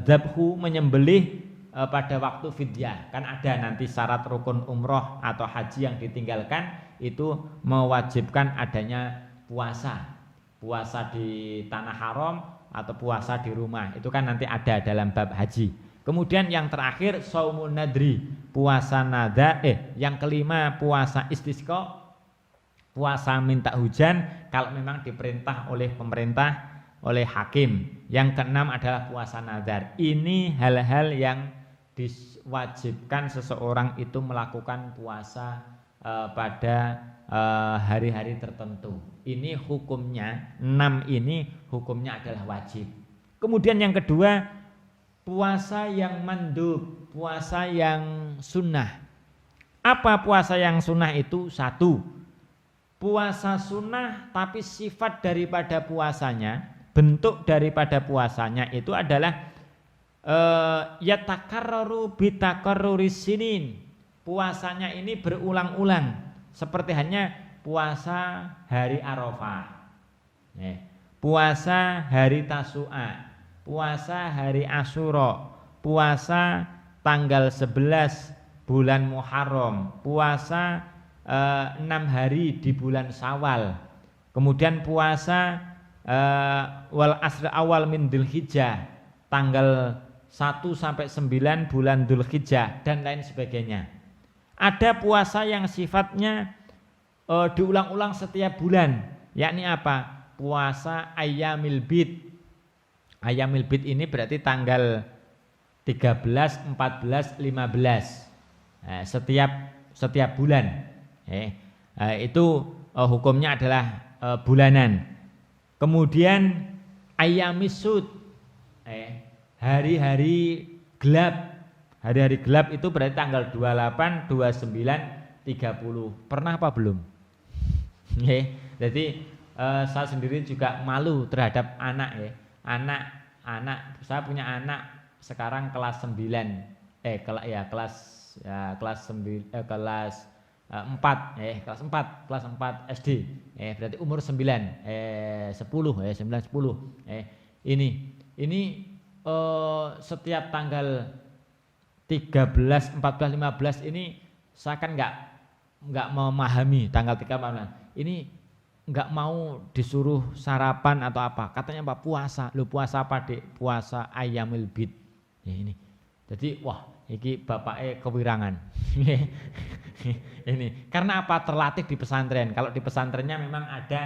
dzabhu, menyembelih pada waktu fidyah. Kan ada nanti syarat rukun umroh atau haji yang ditinggalkan, itu mewajibkan adanya puasa di tanah haram atau puasa di rumah. Itu kan nanti ada dalam bab haji. Kemudian yang terakhir shaumun nadri, puasa nadar. Yang kelima puasa istisqa, puasa minta hujan kalau memang diperintah oleh pemerintah, oleh hakim. Yang keenam adalah puasa nadar. Ini hal-hal yang diwajibkan seseorang itu melakukan puasa pada hari-hari tertentu. Ini hukumnya, 6 ini hukumnya adalah wajib. Kemudian yang kedua, puasa yang mandub, puasa yang sunnah. Apa puasa yang sunnah itu? 1, puasa sunnah tapi sifat daripada puasanya, bentuk daripada puasanya itu adalah yatakarraru bitakarruris sinin. Puasanya ini berulang-ulang, seperti hanya puasa hari Arafah, puasa hari Tasu'a, puasa hari Asyura, puasa tanggal 11 bulan Muharram, puasa 6 hari di bulan Syawal, kemudian puasa wal asr awal min Dzulhijjah, tanggal 1 sampai 9 bulan Dzulhijjah, dan lain sebagainya. Ada puasa yang sifatnya diulang-ulang setiap bulan, yakni apa? Puasa Ayyamil Bid. Ayyamil Bid ini berarti tanggal 13, 14, 15 setiap bulan. Itu hukumnya adalah bulanan. Kemudian Ayyamis Sud, hari-hari gelap. Hari-hari gelap itu berarti tanggal 28, 29, 30. Pernah apa belum? Jadi saya sendiri juga malu terhadap anak ya. Anak saya punya anak sekarang kelas 9. Kelas 4 SD. Berarti umur 10, 10. Ini setiap tanggal 13, 14, 15 ini saya kan nggak memahami tanggal 13. Ini nggak mau disuruh sarapan atau apa. Katanya apa? Puasa. Lu puasa apa, Dek? Puasa Ayyamil Bid. Ya ini. Jadi wah, iki bapaknya kewirangan. Ini karena apa? Terlatih di pesantren. Kalau di pesantrennya memang ada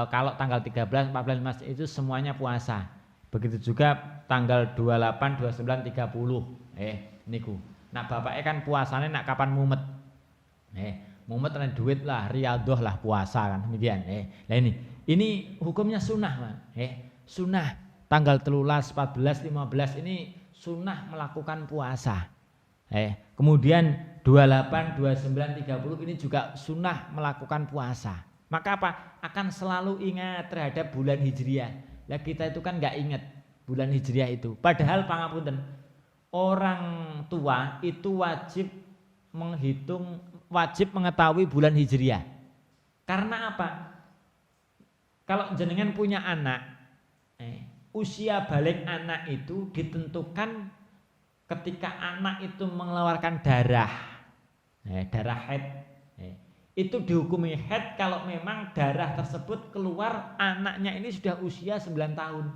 kalau tanggal 13, 14, 15 itu semuanya puasa. Begitu juga tanggal 28, 29, 30. Niku. Nah, bapaknya kan puasanya nak kapan mumet. Mumet ada duit lah, riyadhah lah puasa kan demikian. Nah ini hukumnya sunnah, Mas. Sunnah tanggal 13, 14, 15 ini sunnah melakukan puasa. Kemudian 28, 29, 30 ini juga sunnah melakukan puasa. Maka apa? Akan selalu ingat terhadap bulan Hijriah. Lah kita itu kan nggak ingat bulan Hijriah itu. Padahal pangapunten, orang tua itu wajib mengetahui bulan Hijriah. Karena apa? Kalau jenengan punya anak, usia balik anak itu ditentukan ketika anak itu mengeluarkan darah, darah haid. Itu dihukumi haid kalau memang darah tersebut keluar anaknya ini sudah usia 9 tahun.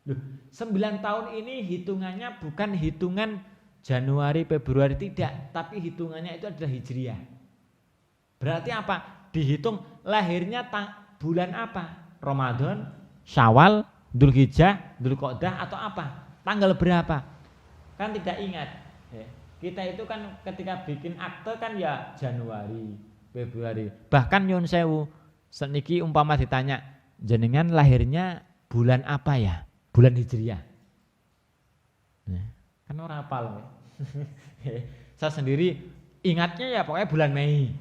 Loh, 9 tahun ini hitungannya bukan hitungan Januari, Februari, tidak, tapi hitungannya itu adalah Hijriah. Berarti apa? Dihitung lahirnya bulan apa? Ramadan, Syawal, Dzulhijjah, Dzulqa'dah atau apa? Tanggal berapa? Kan tidak ingat. Kita itu kan ketika bikin akte kan ya Januari, Februari. Bahkan nyun sewu, seniki umpama ditanya, jenengan lahirnya bulan apa ya? Bulan Hijriah. Kan orang hafal. Saya sendiri ingatnya ya pokoknya bulan Mei.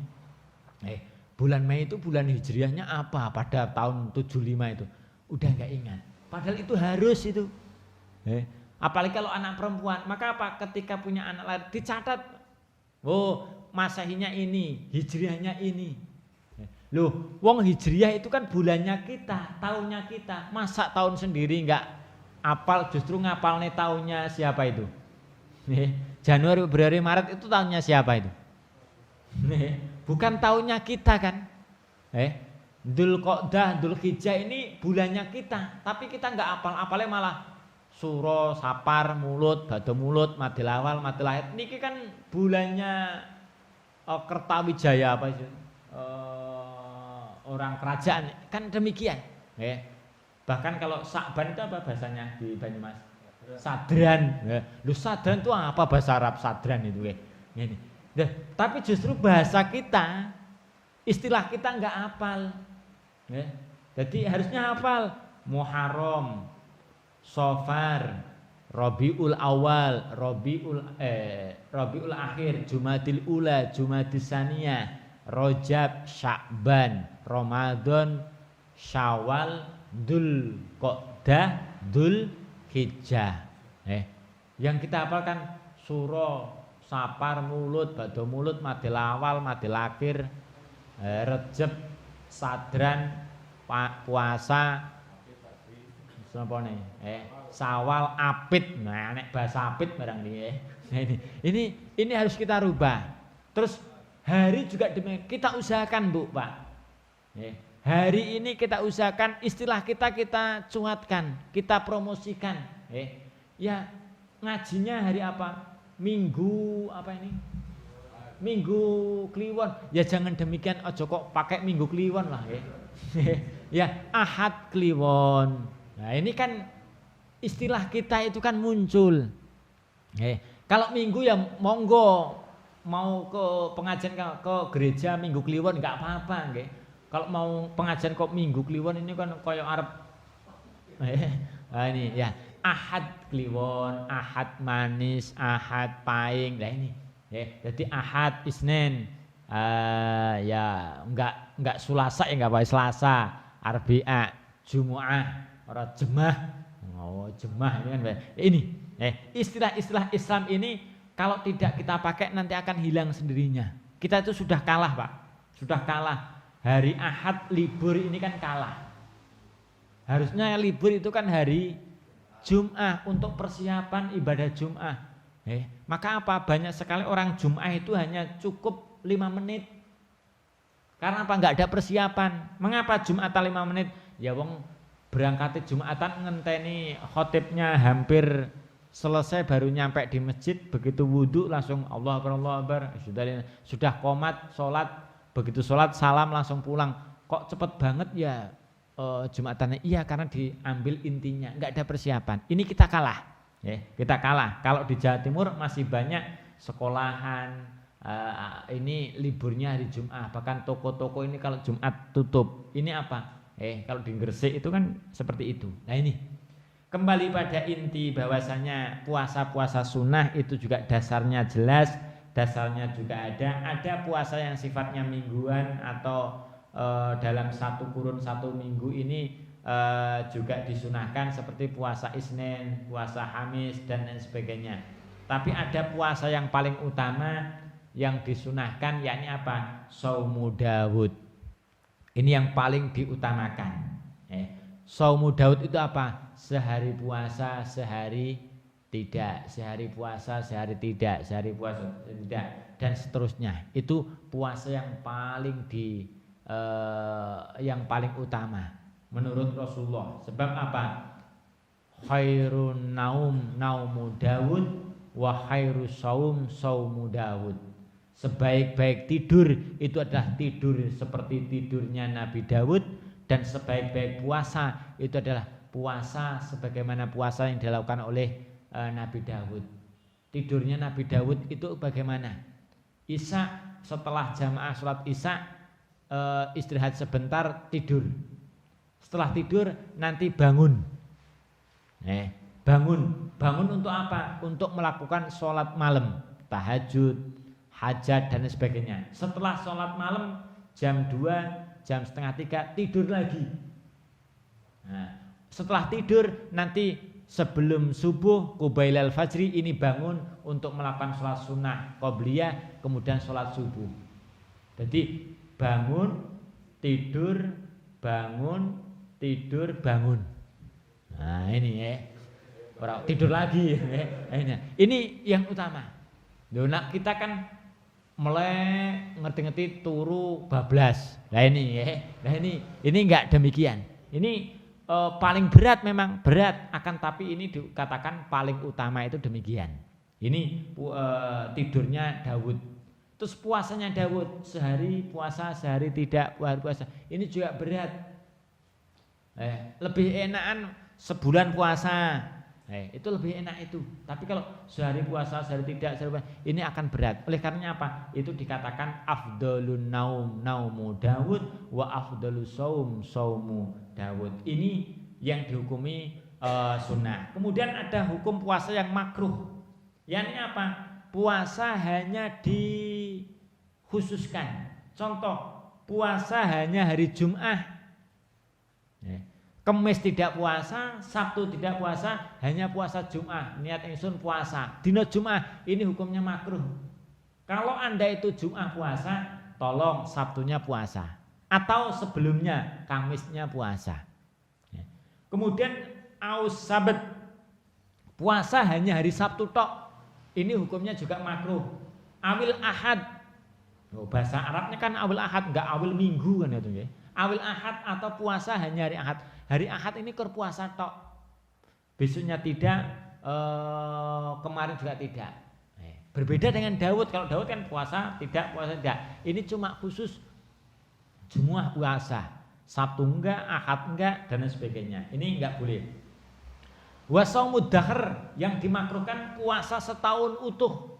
Bulan Mei itu bulan Hijriahnya apa pada tahun 75 itu. Udah enggak ingat. Padahal itu harus itu. Apalagi kalau anak perempuan, maka apa? Ketika punya anak lahir dicatat. Oh, Masehinya ini, Hijriahnya ini. Loh, wong Hijriah itu kan bulannya kita, tahunnya kita. Masa tahun sendiri enggak apal, justru ngapal nih tahunnya siapa itu? Januari, Februari, Maret itu tahunnya siapa itu? Bukan tahunnya kita kan? Dzulqa'dah, Dzulhijjah ini bulannya kita, tapi kita enggak apal-apalnya malah Suro, Sapar, Mulut, Bado Mulut, Madilawal, Madilahid. Niki kan bulannya Kertawijaya apa itu? Orang kerajaan kan demikian. Bahkan kalau Sa'ban itu apa bahasanya di Banyumas? Sadran. Lu sadran itu apa bahasa Arab sadran itu ini. Tapi justru bahasa kita, istilah kita enggak hafal. Jadi harusnya hafal Muharram, Safar, Rabiul Awal, Rabiul Akhir, Jumadil Ula, Jumadis Saniyah, Rajab, Sya'ban, Ramadan, Syawal, Dzulqa'dah, Dzulhijjah. Yang kita hafalkan Suro, Sapar, Mulut, Bado Mulut, Madil Awal, Madil Akhir, Rejab, Sadran, puasa, apa nih? Sawal, Apit. Nah, nek bahasa Apit barang nih. Ini harus kita rubah. Terus hari juga demikian. Kita usahakan, Bu, Pak. Hari ini kita usahakan istilah kita cuatkan, kita promosikan. Ya ngajinya hari apa? Minggu apa ini? Minggu Kliwon. Ya jangan demikian, ojo kok pakai Minggu Kliwon lah. Ya Ahad Kliwon. Nah ini kan istilah kita itu kan muncul. Kalau Minggu ya monggo mau ke pengajian ke gereja Minggu Kliwon nggak apa-apa. Kalau mau pengajian kok Minggu Kliwon ini kan koyo Arab. Nah ini ya Ahad Kliwon, Ahad manis, Ahad paing. Nah ini. Jadi Ahad Isnin, ya enggak Selasa ya enggak baik Selasa, Arbi'a, Jumu'ah, orang jemah. Oh, jemah ini kan. Ini istilah-istilah Islam ini kalau tidak kita pakai nanti akan hilang sendirinya. Kita itu sudah kalah, Pak. Sudah kalah. Hari Ahad libur ini kan kalah. Harusnya libur itu kan hari Jum'ah untuk persiapan ibadah Jum'ah. Maka apa? Banyak sekali orang Jum'ah itu hanya cukup 5 menit. Karena apa? Enggak ada persiapan. Mengapa Jumatan 5 menit? Ya wong berangkat Jumatan ngenteni khotibnya hampir selesai baru nyampe di masjid, begitu wudhu langsung Allah Akbar, sudah qomat sholat, begitu sholat salam langsung pulang. Kok cepet banget ya Jumatannya? Iya, karena diambil intinya, enggak ada persiapan. Ini kita kalah, ya, kita kalah. Kalau di Jawa Timur masih banyak sekolahan, ini liburnya hari Jumat, bahkan toko-toko ini kalau Jumat tutup. Ini apa? Kalau di Gresik itu kan seperti itu. Nah ini kembali pada inti bahwasanya puasa-puasa sunnah itu juga dasarnya jelas, dasarnya juga ada puasa yang sifatnya mingguan atau dalam satu kurun 1 minggu ini juga disunahkan seperti puasa Isnin, puasa Kamis dan lain sebagainya. Tapi ada puasa yang paling utama yang disunahkan, yakni apa? Shaumu Daud. Ini yang paling diutamakan. Shaumu Daud itu apa? Sehari puasa, sehari tidak, sehari puasa, sehari tidak, sehari puasa tidak, dan seterusnya. Itu puasa yang paling yang paling utama menurut Rasulullah. Sebab apa? Khairun naum naumu Daud wa khairus saum saumu Daud. Sebaik-baik tidur itu adalah tidur seperti tidurnya Nabi Daud, dan sebaik-baik puasa itu adalah puasa sebagaimana puasa yang dilakukan oleh Nabi Daud. Tidurnya Nabi Daud itu bagaimana? Isya, setelah jamaah sholat Isya, istirahat sebentar, tidur. Setelah tidur nanti bangun. Bangun untuk apa? Untuk melakukan sholat malam, tahajud, hajat dan sebagainya. Setelah sholat malam jam 2, jam setengah 3 tidur lagi. Nah, setelah tidur nanti sebelum subuh qubailal fajri ini bangun untuk melakukan sholat sunnah qobliyah, kemudian sholat subuh. Jadi bangun, tidur, bangun, tidur, bangun. Nah ini orang tidur lagi. Ini yang utama. Nah kita kan melek ngerti-ngerti turu bablas. Nah ini enggak demikian. Ini paling berat, memang berat, akan tapi ini dikatakan paling utama itu demikian. Ini tidurnya Daud. Terus puasanya Daud, sehari puasa, sehari tidak puasa. Ini juga berat. Lebih enakan sebulan puasa. Itu lebih enak itu. Tapi kalau sehari puasa, sehari tidak, sehari puasa, ini akan berat. Oleh karenanya apa? Itu dikatakan afdalun naum naumu Daud wa afdalus saum saumu Daud. Ini yang dihukumi sunnah. Kemudian ada hukum puasa yang makruh. Yakni apa? Puasa hanya dikhususkan. Contoh, puasa hanya hari Jumat. Kemis tidak puasa, Sabtu tidak puasa, hanya puasa Jumat. Niat ingsun puasa dina Jumat, ini hukumnya makruh. Kalau Anda itu Jumat puasa, tolong Sabtunya puasa, atau sebelumnya Kamisnya puasa. Kemudian aus sabat, puasa hanya hari Sabtu tok, ini hukumnya juga makruh. Awil ahad, bahasa Arabnya kan awil ahad, enggak awil minggu kan itu ya. Awil ahad atau puasa hanya hari ahad. Hari Ahad ini berpuasa tok, besoknya tidak, kemarin juga tidak. Berbeda dengan Daud. Kalau Daud kan puasa tidak, puasa tidak. Ini cuma khusus Jumat puasa, Sabtu enggak, Ahad enggak, dan sebagainya. Ini enggak boleh. Wasaumud dahr, yang dimakruhkan puasa setahun utuh.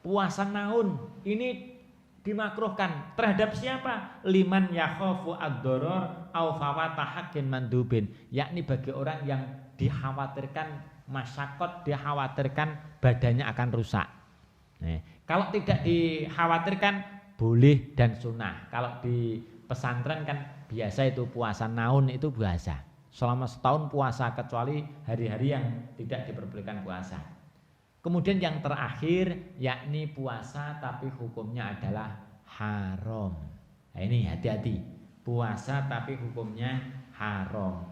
Puasa naun ini dimakruhkan terhadap siapa? Liman yakhafu ad-darar au fawata haqqin mandubin, yakni bagi orang yang dikhawatirkan masyakot, dikhawatirkan badannya akan rusak. Kalau tidak dikhawatirkan boleh dan sunnah. Kalau di pesantren kan biasa itu puasa naun itu biasa. Selama setahun puasa kecuali hari-hari yang tidak diperbolehkan puasa. Kemudian yang terakhir yakni puasa tapi hukumnya adalah haram. Nah, ini hati-hati. Puasa tapi hukumnya haram.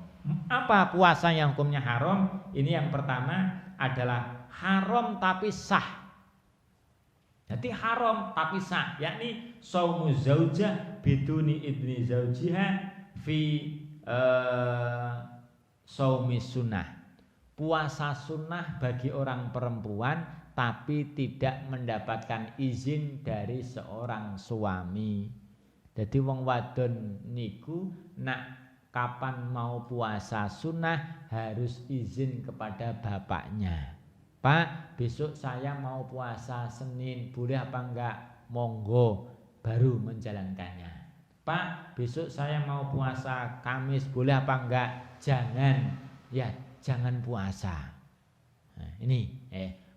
Apa puasa yang hukumnya haram? Ini yang pertama adalah haram tapi sah. Jadi haram tapi sah, yakni saumu zaujah biduni idni zaujiha fi saumi sunnah. Puasa sunnah bagi orang perempuan tapi tidak mendapatkan izin dari seorang suami. Jadi wong wadon niku nak kapan mau puasa sunnah harus izin kepada bapaknya. Pak, besok saya mau puasa Senin, boleh apa enggak? Monggo, baru menjalankannya. Pak, besok saya mau puasa Kamis, boleh apa enggak? Jangan, ya jangan puasa. Nah, ini,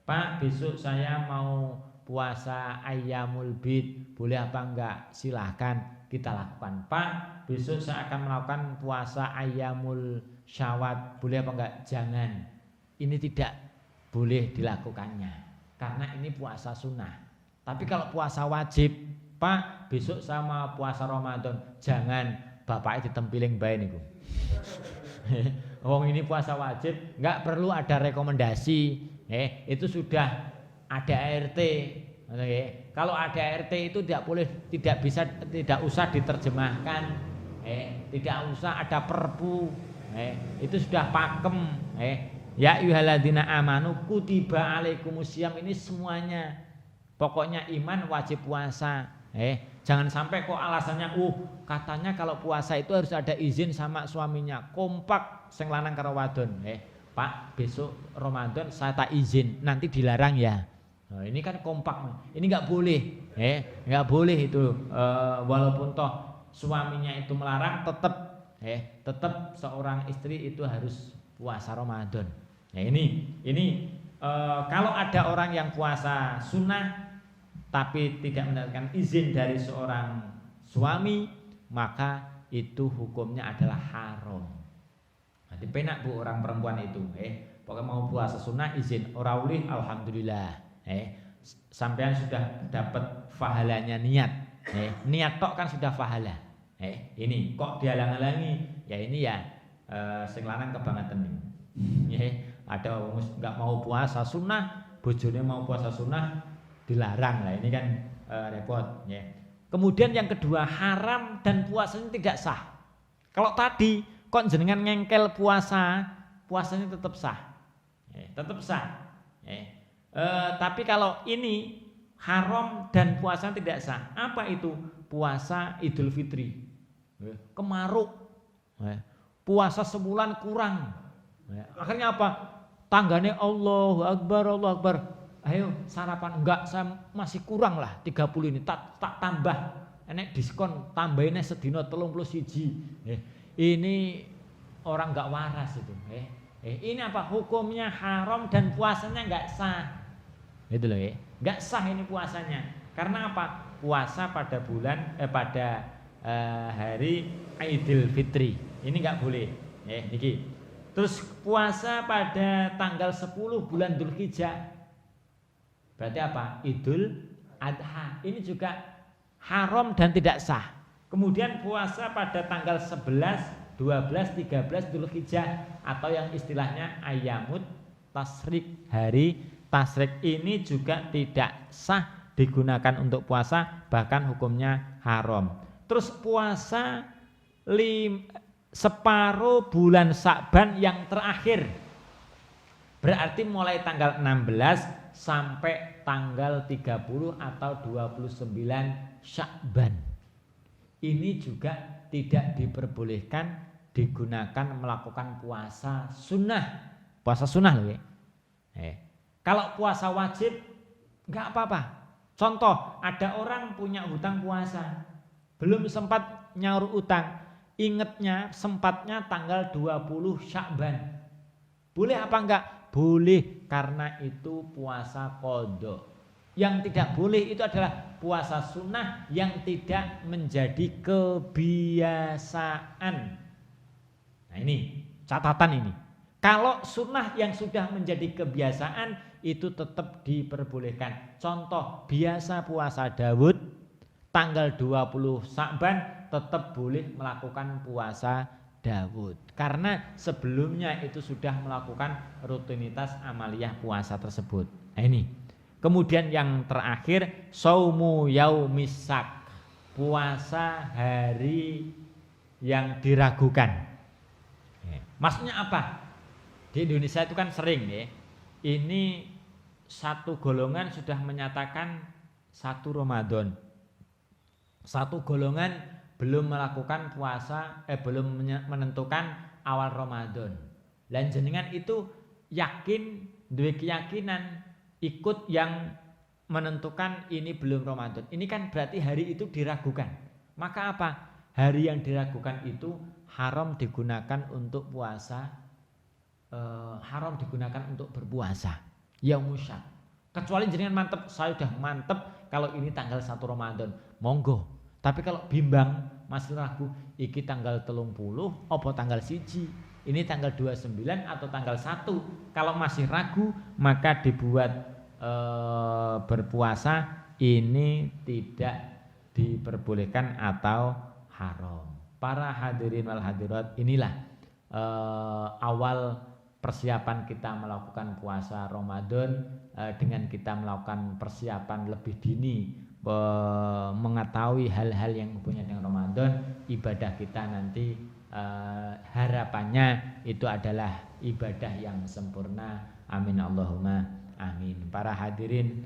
Pak, besok saya mau puasa Ayyamul Bid, boleh apa enggak? Silahkan kita lakukan. Pak, besok saya akan melakukan puasa Ayyamul Syawat, boleh apa enggak? Jangan. Ini tidak boleh dilakukannya karena ini puasa sunnah. Tapi kalau puasa wajib, Pak, besok sama puasa Ramadan, jangan, bapaknya ditempiling bae niku. Wong ini puasa wajib, enggak perlu ada rekomendasi. Itu sudah ada ART. Kalau ada ART itu tidak usah diterjemahkan. Tidak usah ada perpu. Itu sudah pakem. Ya ayyuhalladzina amanu kutiba alaikumusiyam, ini semuanya. Pokoknya iman wajib puasa. Jangan sampai kok alasannya katanya kalau puasa itu harus ada izin sama suaminya. Kompak sing lanang karo wadon. Pak, besok Ramadan saya tak izin, nanti dilarang ya. Nah, ini kan kompak. Ini enggak boleh. Enggak boleh itu. Walaupun toh suaminya itu melarang, tetap seorang istri itu harus puasa Ramadan. Nah ini kalau ada orang yang puasa sunnah tapi tidak mendapatkan izin dari seorang suami, maka itu hukumnya adalah haram. Nanti penak bu orang perempuan itu, pokoknya mau puasa sunnah izin, ora ulih alhamdulillah, sampean sudah dapat pahalanya niat, niat tok kan sudah pahala, ini kok dihalang-halangi, ya ini ya. Sing lanang kebangetan nih. Ada nggak mau puasa sunnah, bojone mau puasa sunnah dilarang lah, ini kan repot. Kemudian yang kedua, haram dan puasanya tidak sah. Kalau tadi kok jenengan ngengkel puasanya tetap sah, tetap sah. Tapi kalau ini haram dan puasanya tidak sah, apa itu? Puasa Idul Fitri, kemaruk. Puasa sebulan kurang. Akhirnya apa? Tanggane Allahu Akbar, Allahu Akbar. Ayo sarapan, enggak, saya masih kurang lah 30 ini, tak tambah. Enek diskon, tambahinnya sedina 31. Ini orang enggak waras itu. Ini apa? Hukumnya haram dan puasanya enggak sah. Gitu loh ya. Enggak sah ini puasanya. Karena apa? Puasa pada bulan hari Idul Fitri. Ini enggak boleh. Niki. Terus puasa pada tanggal 10 bulan Dzulhijjah. Berarti apa? Idul Adha. Ini juga haram dan tidak sah. Kemudian puasa pada tanggal 11, 12, 13 Dzulhijjah atau yang istilahnya Ayyamut Tasyrik, hari tasyrik, ini juga tidak sah digunakan untuk puasa, bahkan hukumnya haram. Terus puasa separuh bulan Sya'ban yang terakhir, berarti mulai tanggal 16 sampai tanggal 30 atau 29 Sya'ban. Ini juga tidak diperbolehkan digunakan melakukan puasa sunnah. Puasa sunnah loh ya. Kalau puasa wajib enggak apa-apa. Contoh, ada orang punya hutang puasa, belum sempat nyaur utang, ingetnya sempatnya tanggal 20 Sya'ban. Boleh apa enggak? Boleh, karena itu puasa qadha. Yang tidak boleh itu adalah puasa sunnah yang tidak menjadi kebiasaan. Nah ini catatan ini. Kalau sunnah yang sudah menjadi kebiasaan itu tetap diperbolehkan. Contoh, biasa puasa Daud tanggal 20 Sya'ban tetap boleh melakukan puasa Daud, karena sebelumnya itu sudah melakukan rutinitas amaliyah puasa tersebut. Nah ini. Kemudian yang terakhir saumu yaumisak, puasa hari yang diragukan. Maksudnya apa? Di Indonesia itu kan sering ya. Ini satu golongan sudah menyatakan satu Ramadan. Satu golongan belum melakukan puasa, belum menentukan awal Ramadan. Dan jenengan itu yakin, duwe keyakinan ikut yang menentukan ini belum Ramadan. Ini kan berarti hari itu diragukan. Maka apa? Hari yang diragukan itu haram digunakan untuk puasa, haram digunakan untuk berpuasa. Yaumusyak. Kecuali jenengan mantep, saya udah mantep kalau ini tanggal 1 Ramadan, monggo. Tapi kalau bimbang, masih ragu, iki tanggal 30 apa tanggal 1, ini tanggal 29 atau tanggal 1. Kalau masih ragu, maka dibuat berpuasa ini tidak diperbolehkan atau haram. Para hadirin wal hadirat, inilah awal persiapan kita melakukan puasa Ramadan, dengan kita melakukan persiapan lebih dini, mengetahui hal-hal yang mempunyai dengan Ramadan, ibadah kita nanti harapannya itu adalah ibadah yang sempurna. Amin Allahumma amin. Para hadirin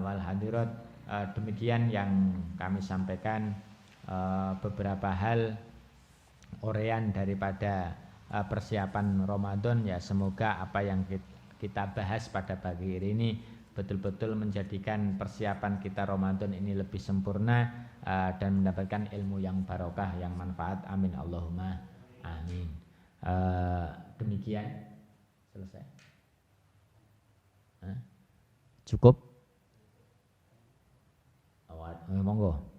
wal hadirat, demikian yang kami sampaikan, beberapa hal uraian daripada persiapan Ramadan. Ya, semoga apa yang kita bahas pada pagi hari ini betul-betul menjadikan persiapan kita Ramadan ini lebih sempurna, dan mendapatkan ilmu yang barokah, yang manfaat. Amin Allahumma amin. Demikian, selesai. Cukup? Monggo.